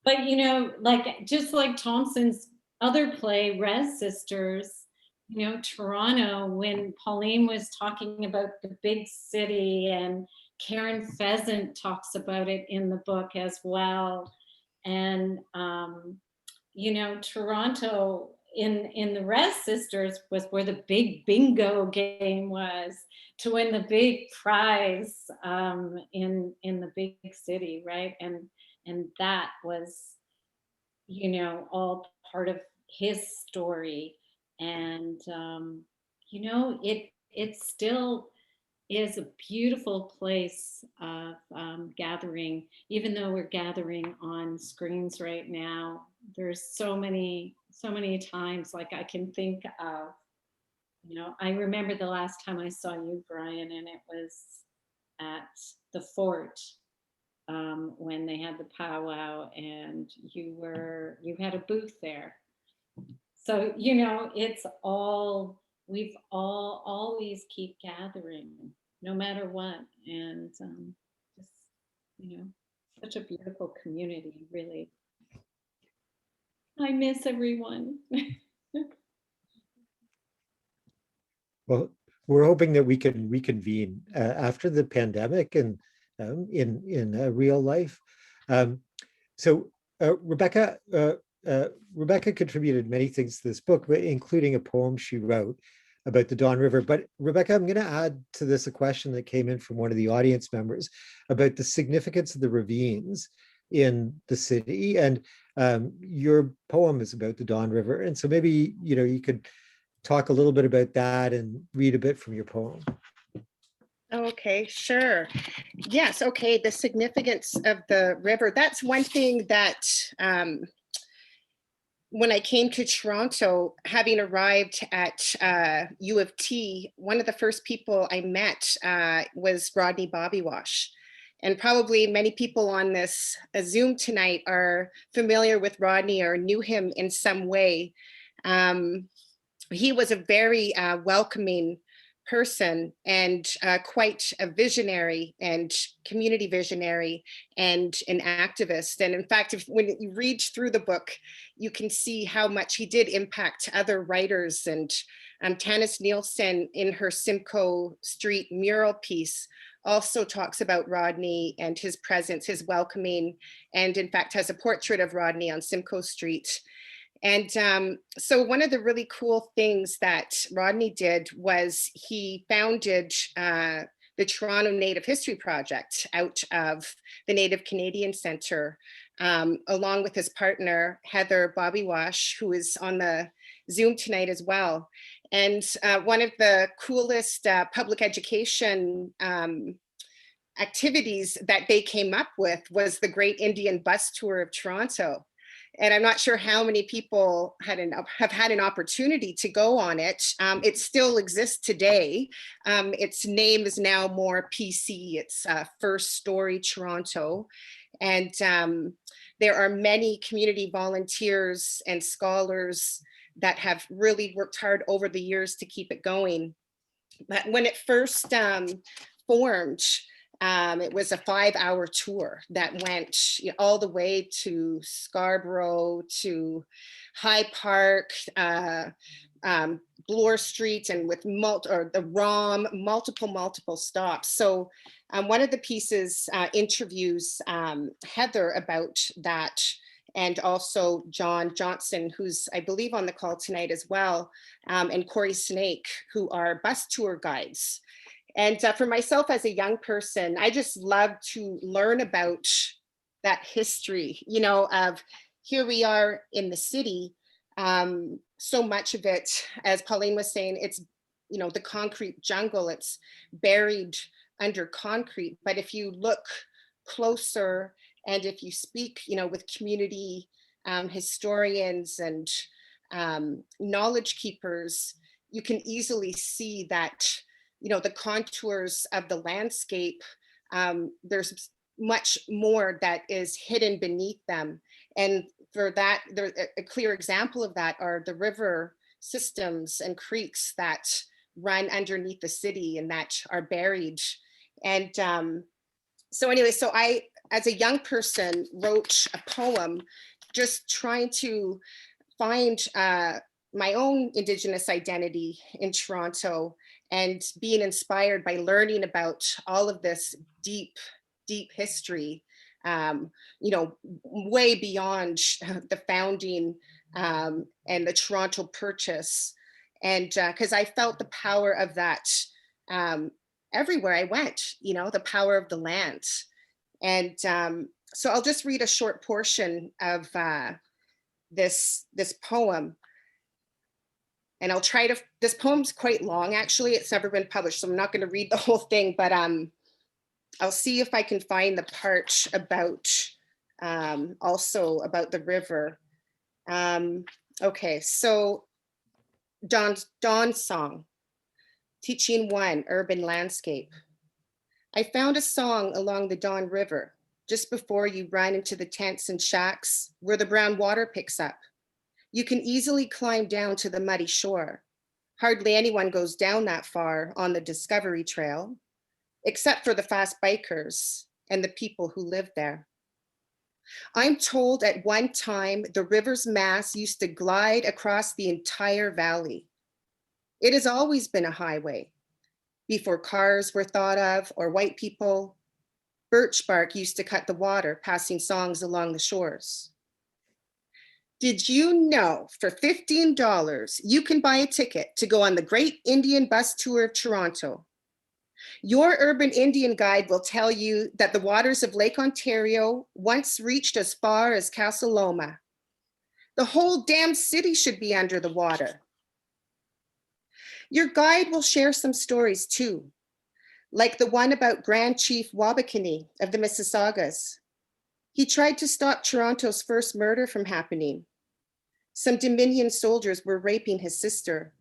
But, you know, like just like Thompson's other play, Res Sisters, you know, Toronto, when Pauline was talking about the big city, and Karen Pheasant talks about it in the book as well. And, you know, Toronto in the Res Sisters was where the big bingo game was to win the big prize in the big city, right? And that was, you know, all part of his story. And you know, it still is a beautiful place of gathering, even though we're gathering on screens right now. There's so many times, like I can think of, you know, I remember the last time I saw you, Brian, and it was at the fort when they had the powwow, and you had a booth there. So, you know, it's all, we've all always keep gathering no matter what. And just, you know, such a beautiful community, really. I miss everyone. Well, we're hoping that we can reconvene after the pandemic and in real life. So Rebecca contributed many things to this book, including a poem she wrote about the Don River. But Rebecca, I'm going to add to this a question that came in from one of the audience members about the significance of the ravines in the city. And your poem is about the Don River. And so maybe, you know, you could talk a little bit about that and read a bit from your poem. Okay, sure. Yes, okay, the significance of the river. That's one thing that when I came to Toronto, having arrived at U of T, one of the first people I met was Rodney Bobbywash. And probably many people on this Zoom tonight are familiar with Rodney or knew him in some way. He was a very welcoming person and quite a visionary and community visionary and an activist. And in fact, when you read through the book, you can see how much he did impact other writers. And Tanis Nielsen in her Simcoe Street mural piece also talks about Rodney and his presence, his welcoming, and in fact has a portrait of Rodney on Simcoe Street. And so one of the really cool things that Rodney did was he founded the Toronto Native History Project out of the Native Canadian Centre, along with his partner, Heather Bobbywash, who is on the Zoom tonight as well. And one of the coolest public education activities that they came up with was the Great Indian Bus Tour of Toronto. And I'm not sure how many people have had an opportunity to go on it. It still exists today. Its name is now more PC. It's First Story Toronto. And there are many community volunteers and scholars that have really worked hard over the years to keep it going. But when it first formed, it was a 5-hour tour that went all the way to Scarborough, to High Park, Bloor Street, and with the ROM, multiple stops. So one of the pieces interviews Heather about that, and also John Johnson, who's I believe on the call tonight as well, and Corey Snake, who are bus tour guides. And for myself as a young person, I just love to learn about that history, you know, of here we are in the city. So much of it, as Pauline was saying, it's, you know, the concrete jungle, it's buried under concrete. But if you look closer and if you speak, you know, with community historians and knowledge keepers, you can easily see that, you know, the contours of the landscape, there's much more that is hidden beneath them. And for that, a clear example of that are the river systems and creeks that run underneath the city and that are buried. And so anyway, so I, as a young person, wrote a poem just trying to find my own Indigenous identity in Toronto and being inspired by learning about all of this deep history, you know, way beyond the founding and the Toronto Purchase. And because I felt the power of that everywhere I went, you know, the power of the land. And so I'll just read a short portion of this poem. And I'll try to, this poem's quite long, actually. It's never been published, so I'm not gonna read the whole thing, but I'll see if I can find the part about, also about the river. Okay, so Dawn Song, Teaching 1, Urban Landscape. I found a song along the Dawn River, just before you run into the tents and shacks where the brown water picks up. You can easily climb down to the muddy shore. Hardly anyone goes down that far on the Discovery Trail, except for the fast bikers and the people who live there. I'm told at one time the river's mass used to glide across the entire valley. It has always been a highway. Before cars were thought of or white people, birch bark used to cut the water, passing songs along the shores. Did you know for $15, you can buy a ticket to go on the Great Indian Bus Tour of Toronto? Your urban Indian guide will tell you that the waters of Lake Ontario once reached as far as Casa Loma. The whole damn city should be under the water. Your guide will share some stories too, like the one about Grand Chief Wabakini of the Mississaugas. He tried to stop Toronto's first murder from happening. Some Dominion soldiers were raping his sister.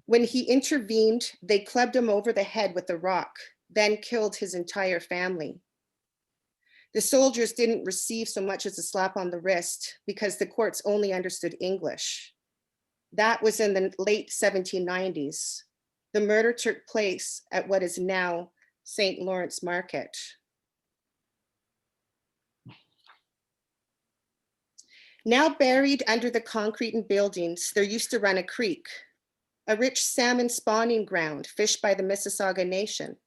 When he intervened, they clubbed him over the head with a rock, then killed his entire family. The soldiers didn't receive so much as a slap on the wrist because the courts only understood English. That was in the late 1790s. The murder took place at what is now St. Lawrence Market. Now buried under the concrete and buildings, there used to run a creek, a rich salmon spawning ground fished by the Mississauga Nation.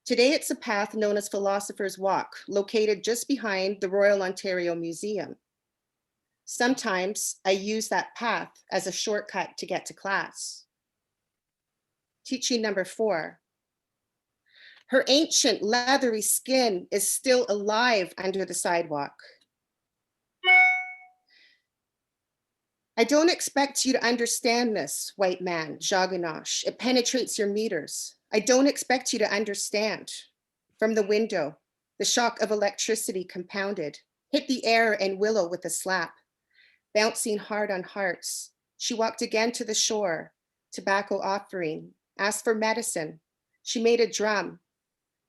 Today it's a path known as Philosophers Walk, located just behind the Royal Ontario Museum. Sometimes I use that path as a shortcut to get to class. Teaching number 4. Her ancient leathery skin is still alive under the sidewalk. I don't expect you to understand this, white man, Jaganash. It penetrates your meters. I don't expect you to understand. From the window, the shock of electricity compounded, hit the air and willow with a slap. Bouncing hard on hearts, she walked again to the shore, tobacco offering, asked for medicine. She made a drum.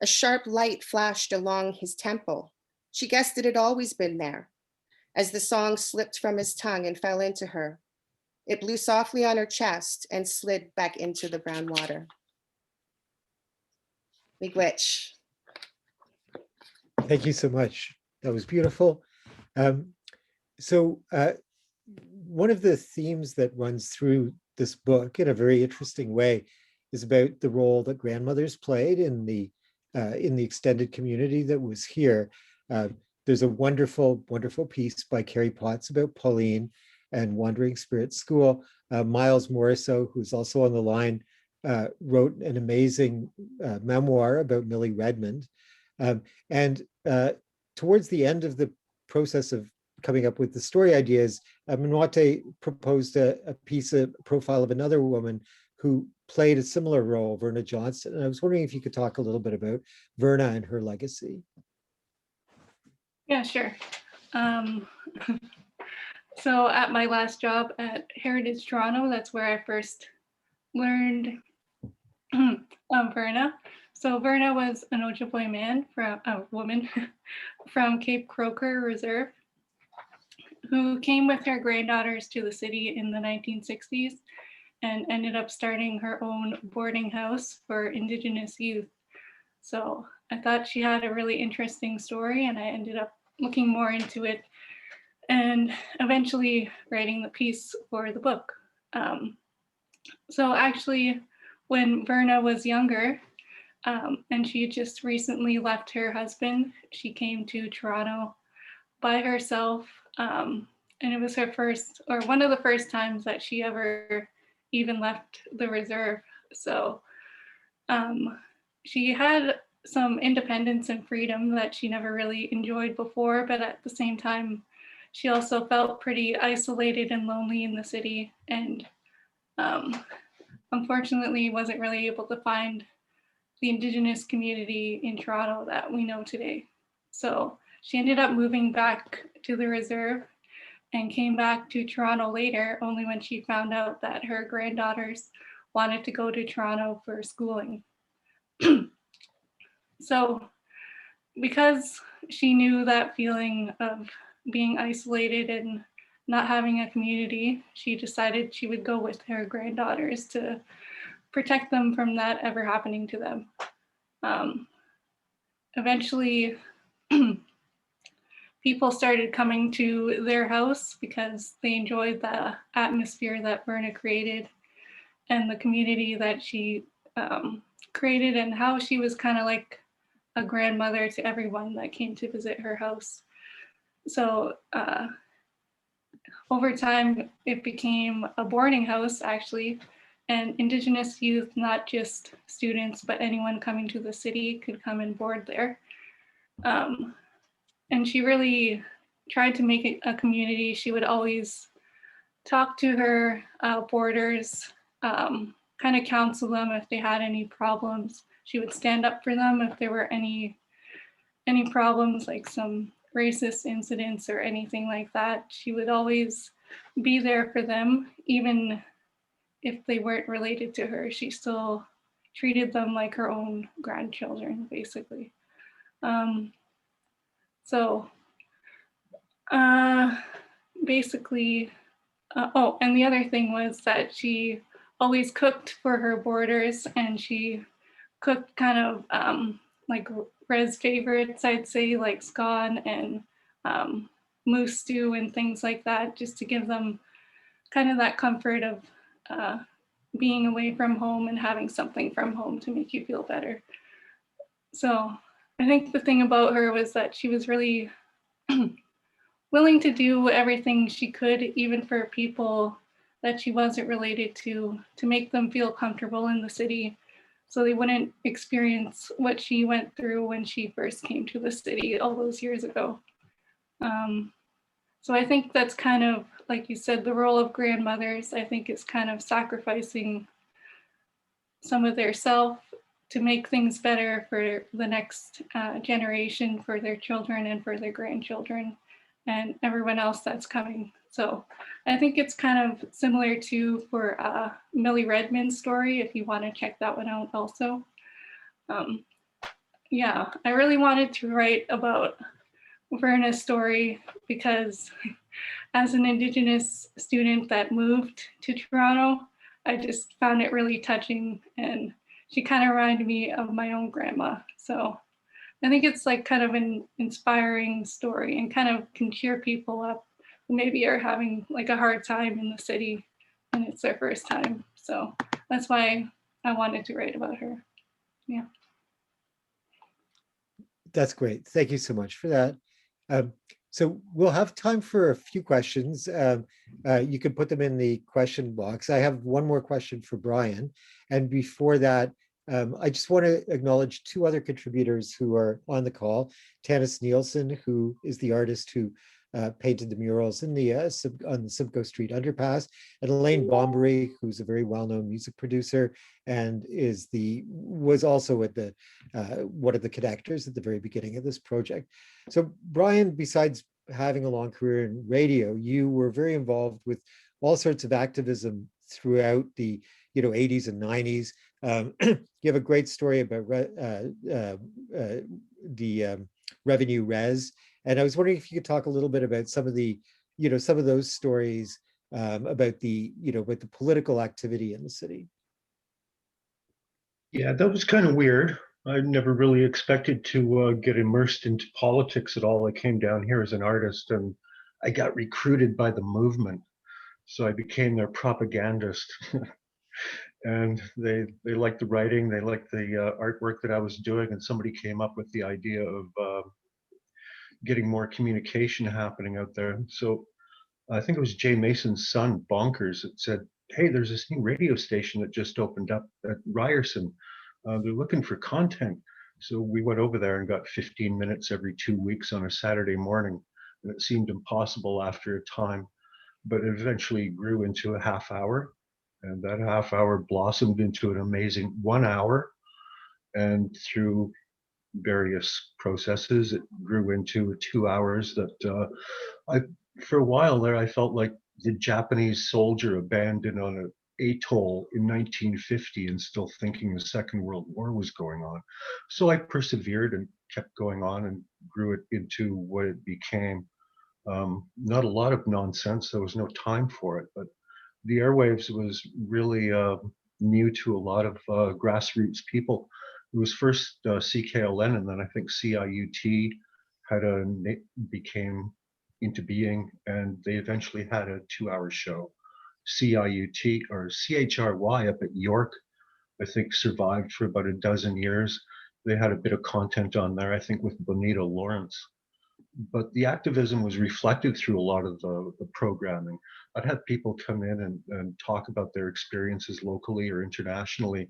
A sharp light flashed along his temple. She guessed it had always been there. As the song slipped from his tongue and fell into her, it blew softly on her chest and slid back into the brown water. Miigwech. Thank you so much. That was beautiful. So one of the themes that runs through this book in a very interesting way is about the role that grandmothers played in the extended community that was here. There's a wonderful, wonderful piece by Carrie Potts about Pauline and Wandering Spirit School. Miles Morisseau, who's also on the line, wrote an amazing memoir about Millie Redmond. And towards the end of the process of coming up with the story ideas, Manwate proposed a profile of another woman who played a similar role, Verna Johnson. And I was wondering if you could talk a little bit about Verna and her legacy. Yeah, sure. So at my last job at Heritage Toronto, that's where I first learned Verna. So Verna was an Ojibwe man, from a woman from Cape Croker Reserve, who came with her granddaughters to the city in the 1960s and ended up starting her own boarding house for Indigenous youth. So I thought she had a really interesting story, and I ended up looking more into it and eventually writing the piece for the book. So actually, when Verna was younger, and she had just recently left her husband, she came to Toronto by herself. And it was her first, or one of the first times that she ever even left the reserve. So she had some independence and freedom that she never really enjoyed before, but at the same time, she also felt pretty isolated and lonely in the city, and unfortunately wasn't really able to find the Indigenous community in Toronto that we know today. So she ended up moving back to the reserve and came back to Toronto later, only when she found out that her granddaughters wanted to go to Toronto for schooling. So because she knew that feeling of being isolated and not having a community, she decided she would go with her granddaughters to protect them from that ever happening to them. Eventually, people started coming to their house because they enjoyed the atmosphere that Verna created and the community that she created, and how she was kind of like a grandmother to everyone that came to visit her house. So over time, it became a boarding house, actually, and Indigenous youth, not just students, but anyone coming to the city could come and board there. And she really tried to make it a community. She would always talk to her boarders, kind of counsel them if they had any problems. She would stand up for them if there were any problems, like some racist incidents or anything like that. She would always be there for them, even if they weren't related to her. She still treated them like her own grandchildren, basically. So basically, oh, and the other thing was that she always cooked for her boarders, and she cooked kind of like res favorites, I'd say, like scone and moose stew and things like that, just to give them kind of that comfort of being away from home and having something from home to make you feel better. So I think the thing about her was that she was really willing to do everything she could, even for people that she wasn't related to make them feel comfortable in the city, so they wouldn't experience what she went through when she first came to the city all those years ago. So I think that's kind of, like you said, the role of grandmothers, I think, is kind of sacrificing some of their self to make things better for the next generation, for their children and for their grandchildren and everyone else that's coming. So I think it's kind of similar to for Millie Redmond's story, if you want to check that one out also. Yeah, I really wanted to write about Verna's story because as an Indigenous student that moved to Toronto, I just found it really touching, and she kind of reminded me of my own grandma. So I think it's like kind of an inspiring story and kind of can cheer people up who maybe are having like a hard time in the city and it's their first time. So that's why I wanted to write about her. Yeah. That's great. Thank you so much for that. So we'll have time for a few questions. You can put them in the question box. I have one more question for Brian. And before that, I just want to acknowledge two other contributors who are on the call. Tanis Nielsen, who is the artist who painted the murals in the on the Simcoe Street underpass, and Elaine Bombery, who's a very well-known music producer and was also at the one of the connectors at the very beginning of this project. So Brian, besides having a long career in radio, you were very involved with all sorts of activism throughout the 80s and 90s, You have a great story about the revenue res, and I was wondering if you could talk a little bit about some of the, some of those stories about the, about the political activity in the city. Yeah, that was kind of weird. I never really expected to get immersed into politics at all. I came down here as an artist and I got recruited by the movement. So I became their propagandist. And they liked the writing, they liked the artwork that I was doing, and somebody came up with the idea of getting more communication happening out there. So I think it was Jay Mason's son, Bonkers, that said, hey, there's this new radio station that just opened up at Ryerson. They're looking for content. So we went over there and got 15 minutes every 2 weeks on a Saturday morning. And it seemed impossible after a time, but it eventually grew into a half hour. And that half hour blossomed into an amazing 1 hour. And through various processes, it grew into 2 hours that for a while there, I felt like the Japanese soldier abandoned on an atoll in 1950 and still thinking the Second World War was going on. So I persevered and kept going on and grew it into what it became. Not a lot of nonsense. There was no time for it, but the airwaves was really new to a lot of grassroots people. It was first CKLN, and then I think CIUT became into being, and they eventually had a 2-hour show. CIUT or CHRY up at York, I think survived for about a dozen years. They had a bit of content on there, I think, with Bonita Lawrence. But the activism was reflected through a lot of the programming. I'd have people come in and talk about their experiences locally or internationally.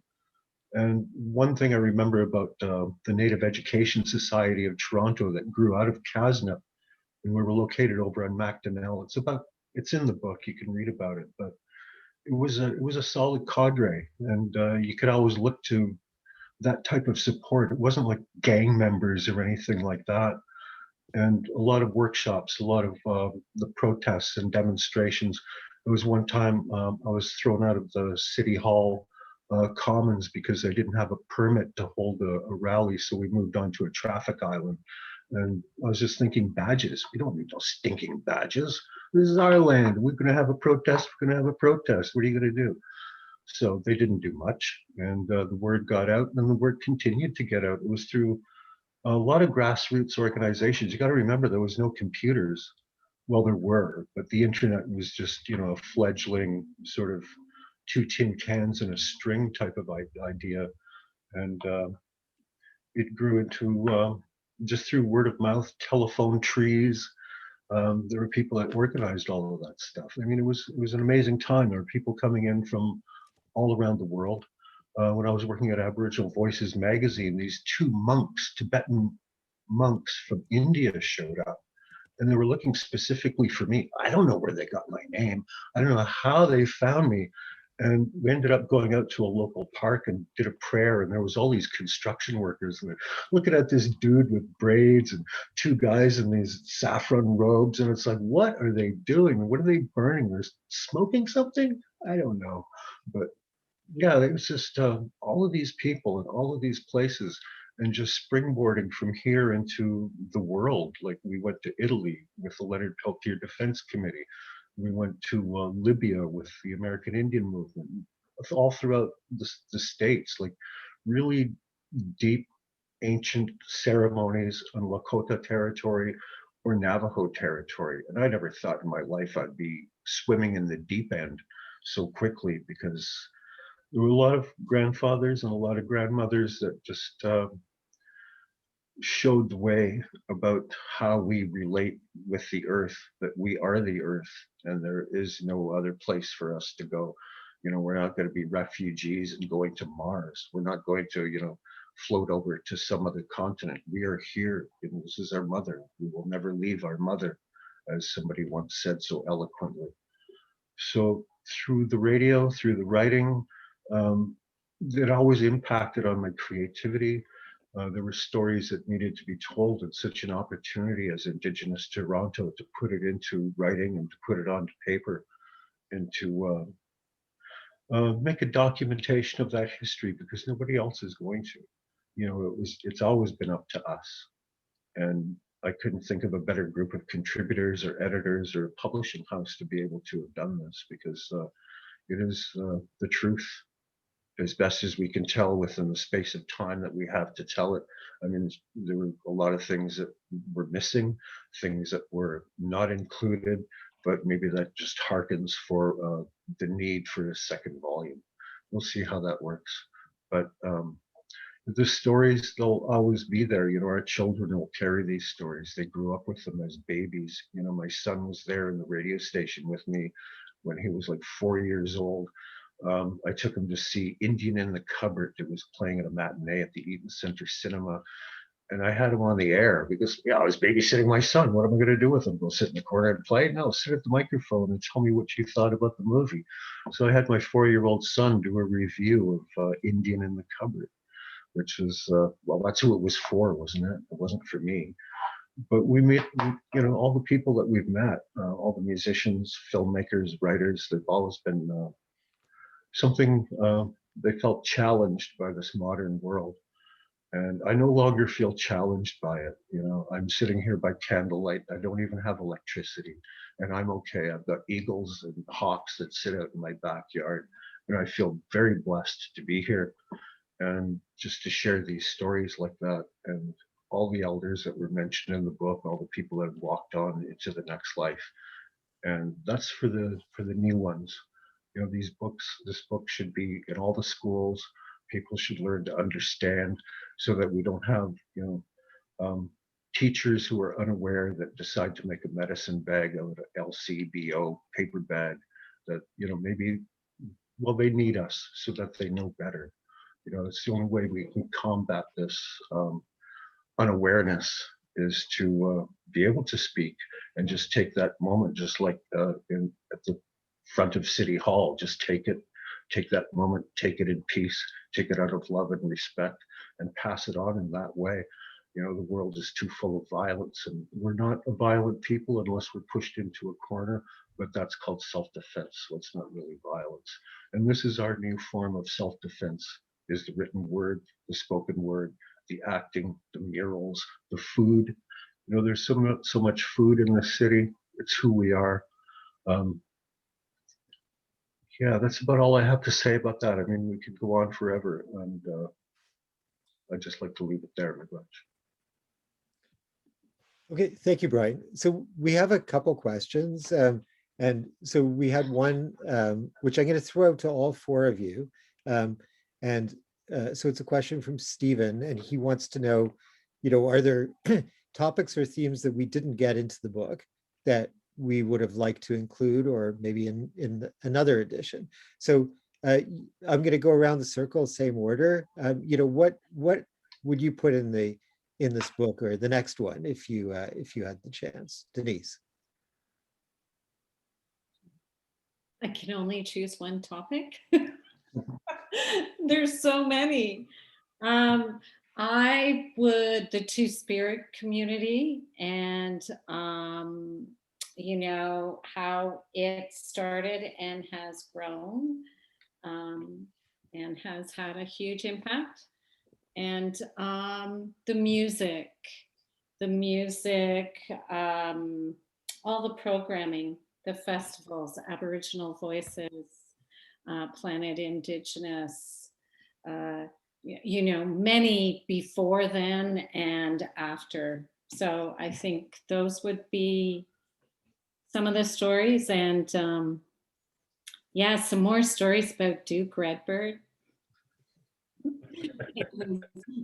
And one thing I remember about the Native Education Society of Toronto that grew out of CASNEP, and we were located over on Macdonell. It's in the book, you can read about it, but it was a solid cadre, and you could always look to that type of support. It wasn't like gang members or anything like that. And a lot of workshops, a lot of the protests and demonstrations. There was one time I was thrown out of the City Hall Commons because I didn't have a permit to hold a rally, so we moved on to a traffic island. And I was just thinking, badges. We don't need those stinking badges. This is our land. We're going to have a protest. We're going to have a protest. What are you going to do? So they didn't do much. And the word got out, and the word continued to get out. It was through a lot of grassroots organizations. You got to remember, there was no computers. Well, there were, but the internet was just, a fledgling sort of 2 tin cans and a string type of idea. And it grew into just through word of mouth, telephone trees. There were people that organized all of that stuff. I mean, it was an amazing time. There were people coming in from all around the world. When I was working at Aboriginal Voices magazine, these 2 monks, Tibetan monks from India, showed up, and they were looking specifically for me. I don't know where they got my name. I don't know how they found me. And we ended up going out to a local park and did a prayer, and there was all these construction workers, and they're looking at this dude with braids and 2 guys in these saffron robes, and it's like, what are they doing? What are they burning? They're smoking something? I don't know. But yeah, it was just all of these people and all of these places, and just springboarding from here into the world. Like, we went to Italy with the Leonard Peltier Defense Committee. We went to Libya with the American Indian Movement, all throughout the States, like really deep, ancient ceremonies on Lakota territory or Navajo territory. And I never thought in my life I'd be swimming in the deep end so quickly, because there were a lot of grandfathers and a lot of grandmothers that just showed the way about how we relate with the earth, that we are the earth and there is no other place for us to go. We're not going to be refugees and going to Mars. We're not going to, float over to some other continent. We are here. This is our mother. We will never leave our mother, as somebody once said so eloquently. So through the radio, through the writing, it always impacted on my creativity. There were stories that needed to be told, and such an opportunity as Indigenous Toronto to put it into writing and to put it onto paper and to make a documentation of that history because nobody else is going to. You know, it's always been up to us. And I couldn't think of a better group of contributors or editors or publishing house to be able to have done this because it is the truth as best as we can tell within the space of time that we have to tell it. I mean, there were a lot of things that were missing, things that were not included, but maybe that just harkens for the need for a second volume. We'll see how that works. But the stories, they'll always be there. You know, our children will carry these stories. They grew up with them as babies. You know, my son was there in the radio station with me when he was like 4 years old. I took him to see Indian in the Cupboard. It was playing at a matinee at the Eaton Center Cinema. And I had him on the air because, yeah, I was babysitting my son. What am I going to do with him? Go sit in the corner and play? No, sit at the microphone and tell me what you thought about the movie. So I had my 4-year-old son do a review of Indian in the Cupboard, which was, well, that's who it was for, wasn't it? It wasn't for me. But we met, you know, all the people that we've met, all the musicians, filmmakers, writers, they've always been something they felt challenged by this modern world. And I no longer feel challenged by it. You know, I'm sitting here by candlelight. I don't even have electricity and I'm okay. I've got eagles and hawks that sit out in my backyard. And I feel very blessed to be here and just to share these stories like that. And all the elders that were mentioned in the book, all the people that have walked on into the next life. And that's for the new ones. You know, this book should be in all the schools. People should learn to understand so that we don't have, you know, teachers who are unaware that decide to make a medicine bag out of an LCBO paper bag that, you know, maybe, well, they need us so that they know better. You know, it's the only way we can combat this unawareness is to be able to speak and just take that moment, just like at the front of City Hall, just take that moment, take it in peace, take it out of love and respect and pass it on in that way. You know, the world is too full of violence and we're not a violent people unless we're pushed into a corner, but that's called self-defense. So it's not really violence. And this is our new form of self-defense, is the written word, the spoken word, the acting, the murals, the food. You know, there's so much food in the city. It's who we are. Yeah, that's about all I have to say about that. I mean, we could go on forever, and I'd just like to leave it there, very much. Okay, thank you, Brian. So we have a couple questions. And so we had one, which I'm going to throw out to all four of you. So it's a question from Stephen, and he wants to know, you know, are there topics or themes that we didn't get into the book that we would have liked to include, or maybe in another edition? So I'm going to go around the circle, same order. You know, what would you put in this book or the next one if you had the chance? Denise. I can only choose one topic. There's so many. I would, the Two-Spirit community, and you know, how it started and has grown and has had a huge impact. And the music, all the programming, the festivals, Aboriginal Voices, Planet Indigenous, you know, many before then and after. So I think those would be some of the stories, and yeah, some more stories about Duke Redbird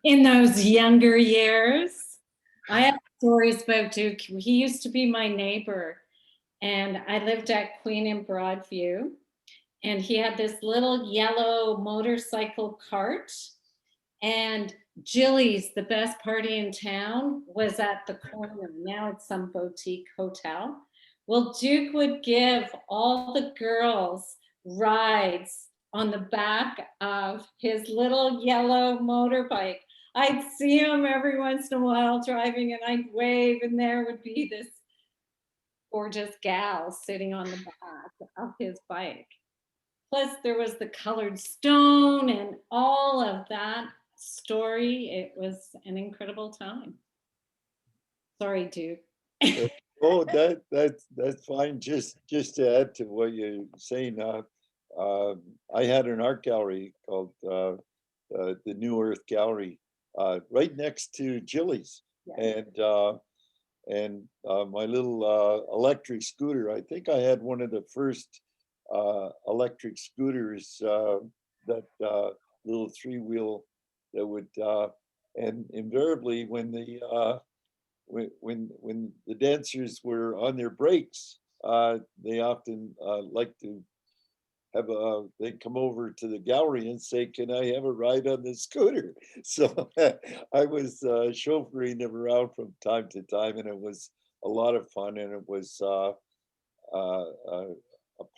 in those younger years. I have stories about Duke. He used to be my neighbor, and I lived at Queen and Broadview, and he had this little yellow motorcycle cart, and Jilly's, the best party in town, was at the corner. Now it's some boutique hotel. Well, Duke would give all the girls rides on the back of his little yellow motorbike. I'd see him every once in a while driving, and I'd wave, and there would be this gorgeous gal sitting on the back of his bike. plus there was the colored stone and all of that story. It was an incredible time. Sorry, Duke. Oh, that's fine. Just to add to what you're saying, I had an art gallery called the New Earth Gallery right next to Jilly's, and my little electric scooter. I think I had one of the first electric scooters, that little 3-wheel that would, and invariably when the when the dancers were on their breaks, they often like to have they come over to the gallery and say, "Can I have a ride on the scooter?" So I was chauffeuring them around from time to time, and it was a lot of fun, and it was a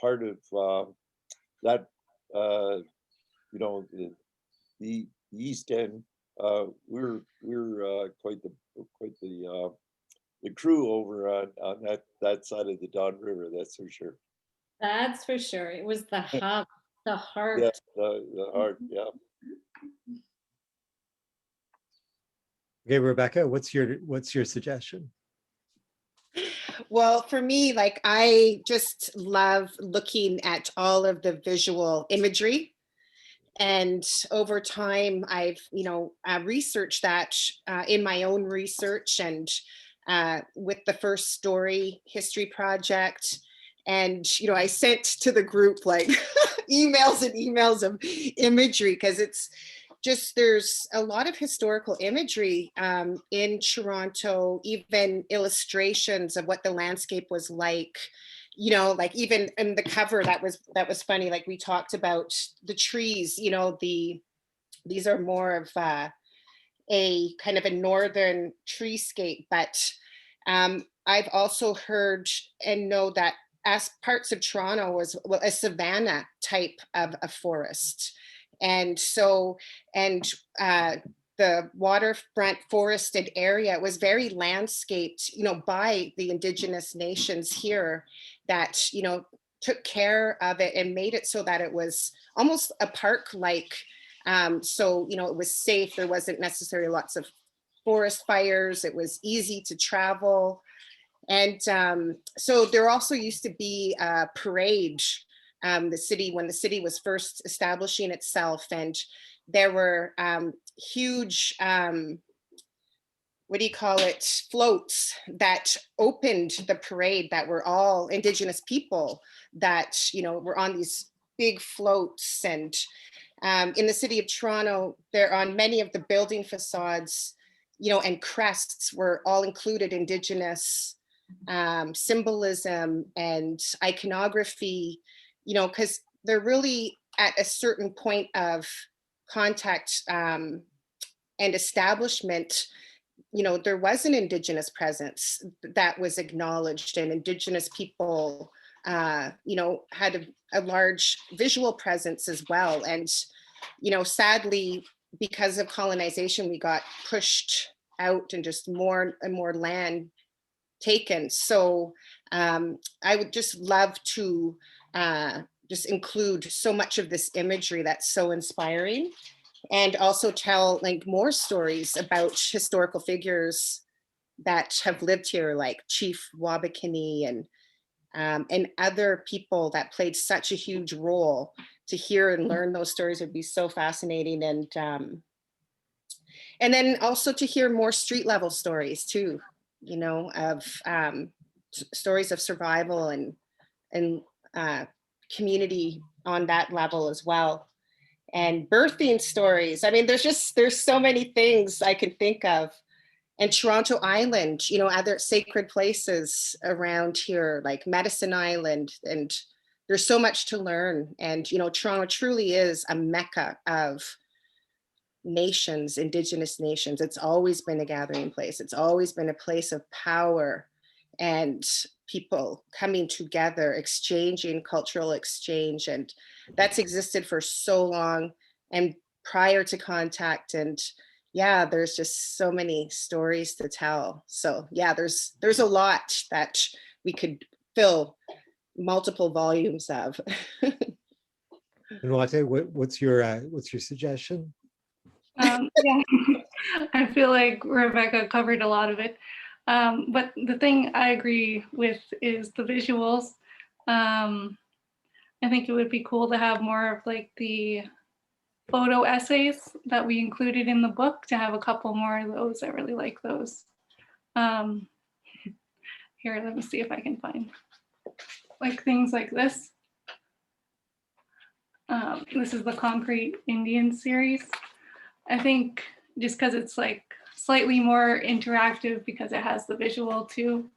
part of that, you know, the East End. We're quite the crew over on that side of the Don River. That's for sure. That's for sure. It was the hub, the heart. Yeah, the heart. Yeah. Okay, Rebecca, what's your suggestion? Well, for me, like, I just love looking at all of the visual imagery. And over time, I've, researched that in my own research, and with the First Story History Project. And, I sent to the group like emails and emails of imagery, because it's just, there's a lot of historical imagery in Toronto, even illustrations of what the landscape was like. Like even in the cover, that was funny. Like, we talked about the trees, these are more of a kind of a northern treescape, but I've also heard and know that as parts of Toronto was a savanna type of a forest. And so, the waterfront forested area was very landscaped, by the Indigenous nations here that, took care of it and made it so that it was almost a park-like. So, it was safe. There wasn't necessarily lots of forest fires. It was easy to travel. And so there also used to be a parade, when the city was first establishing itself, and there were huge, floats that opened the parade, that were all Indigenous people that, were on these big floats. And in the city of Toronto, there, on many of the building facades, and crests, were all included Indigenous symbolism and iconography, because they're really at a certain point of contact and establishment. There was an Indigenous presence that was acknowledged, and Indigenous people, had a large visual presence as well. And, sadly, because of colonization, we got pushed out, and just more and more land taken. So I would just love to just include so much of this imagery that's so inspiring, and also tell like more stories about historical figures that have lived here, like Chief Wabakini and other people that played such a huge role. To hear and learn those stories would be so fascinating. And then also to hear more street level stories too, of stories of survival and community on that level as well. And birthing stories. I mean, there's so many things I can think of. And Toronto Island, other sacred places around here, like Medicine Island, and there's so much to learn. And, Toronto truly is a mecca of nations, Indigenous nations. It's always been a gathering place. It's always been a place of power and people coming together, exchanging cultural exchange. And that's existed for so long and prior to contact. And yeah, there's just so many stories to tell. So yeah, there's a lot that we could fill multiple volumes of. Nwate, what's your suggestion? Yeah, I feel like Rebecca covered a lot of it. But the thing I agree with is the visuals. I think it would be cool to have more of like the photo essays that we included in the book, to have a couple more of those. I really like those. Here, let me see if I can find like things like this. This is the Concrete Indian series. I think just because it's like slightly more interactive because it has the visual too,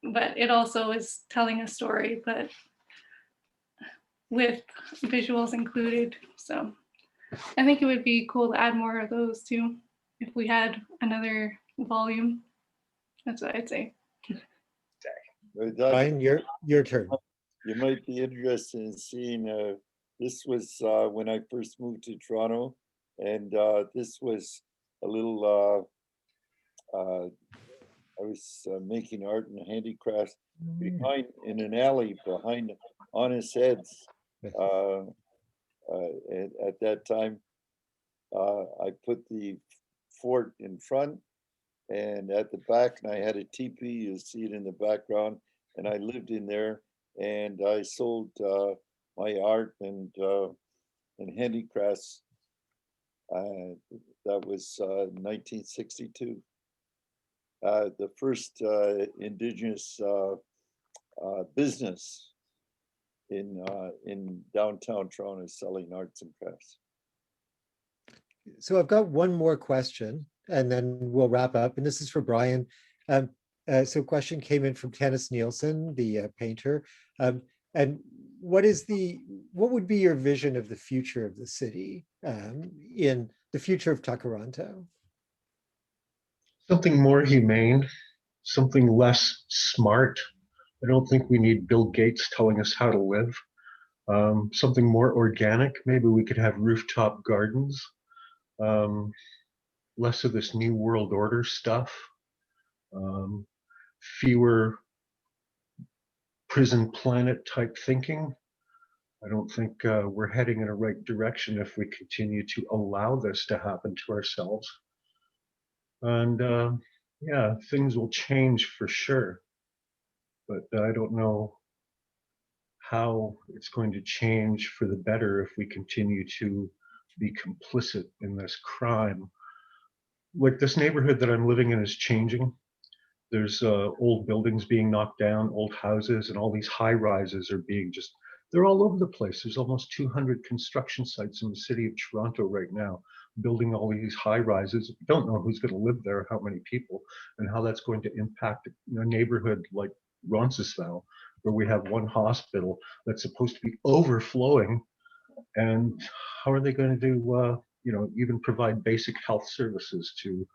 but it also is telling a story, but with visuals included. So I think it would be cool to add more of those too if we had another volume. That's what I'd say. But that- Brian, your turn. you might be interested in seeing, this was when I first moved to Toronto, and this was a little, I was making art and handicrafts behind, in an alley behind Honest Ed's. At that time, I put the fort in front and at the back, and I had a teepee, you see it in the background, and I lived in there, and I sold my art and handicrafts. That was 1962. The first Indigenous business in downtown Toronto selling arts and crafts. So I've got one more question, and then we'll wrap up. And this is for Brian. So a question came in from Kenneth Nielsen, the painter. And what would be your vision of the future of the city, in the future of Takaranto? Something more humane, something less smart. I don't think we need Bill Gates telling us how to live. Something more organic. Maybe we could have rooftop gardens. Less of this new world order stuff. Fewer prison planet type thinking. I don't think we're heading in a right direction if we continue to allow this to happen to ourselves. And yeah, things will change for sure, but I don't know how it's going to change for the better if we continue to be complicit in this crime. Like, this neighborhood that I'm living in is changing. There's old buildings being knocked down, old houses, and all these high rises are being they're all over the place. There's almost 200 construction sites in the city of Toronto right now, building all these high rises. Don't know who's going to live there, how many people, and how that's going to impact a neighborhood like Roncesvalles, where we have one hospital that's supposed to be overflowing. And how are they going to do, even provide basic health services to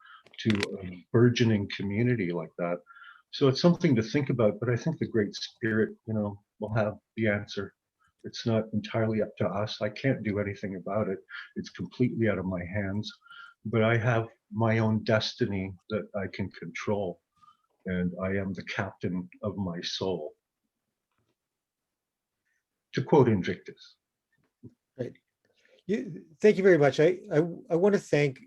a burgeoning community like that? So it's something to think about, but I think the Great Spirit, will have the answer. It's not entirely up to us. I can't do anything about it. It's completely out of my hands, but I have my own destiny that I can control, and I am the captain of my soul. To quote Invictus. Right. Thank you very much. I want to thank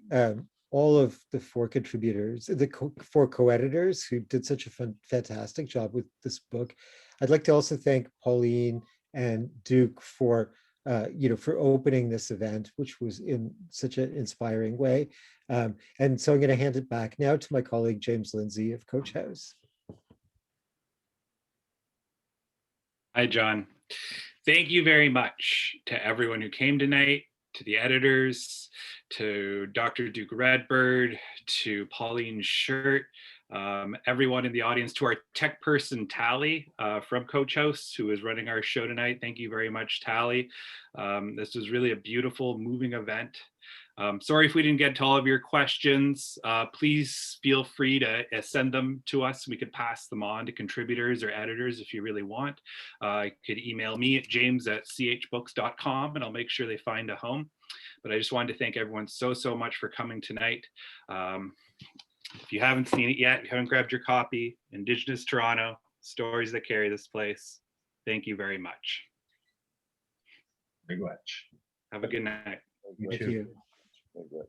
all of the four contributors, the four co-editors who did such a fantastic job with this book. I'd like to also thank Pauline and Duke for opening this event, which was in such an inspiring way. And so I'm going to hand it back now to my colleague, James Lindsay of Coach House. Hi, John. Thank you very much to everyone who came tonight, to the editors, to Dr. Duke Redbird, to Pauline Shirt, everyone in the audience, to our tech person, Tally, from Coach House, who is running our show tonight. Thank you very much, Tally. This was really a beautiful, moving event. Sorry if we didn't get to all of your questions. Please feel free to send them to us. We could pass them on to contributors or editors if you really want. You could email me at james@chbooks.com and I'll make sure they find a home. But I just wanted to thank everyone so much for coming tonight. If you haven't seen it yet, you haven't grabbed your copy, Indigenous Toronto, Stories That Carry This Place. Thank you very much. Miigwech. Have a good night. You Thank too. you. Miigwech.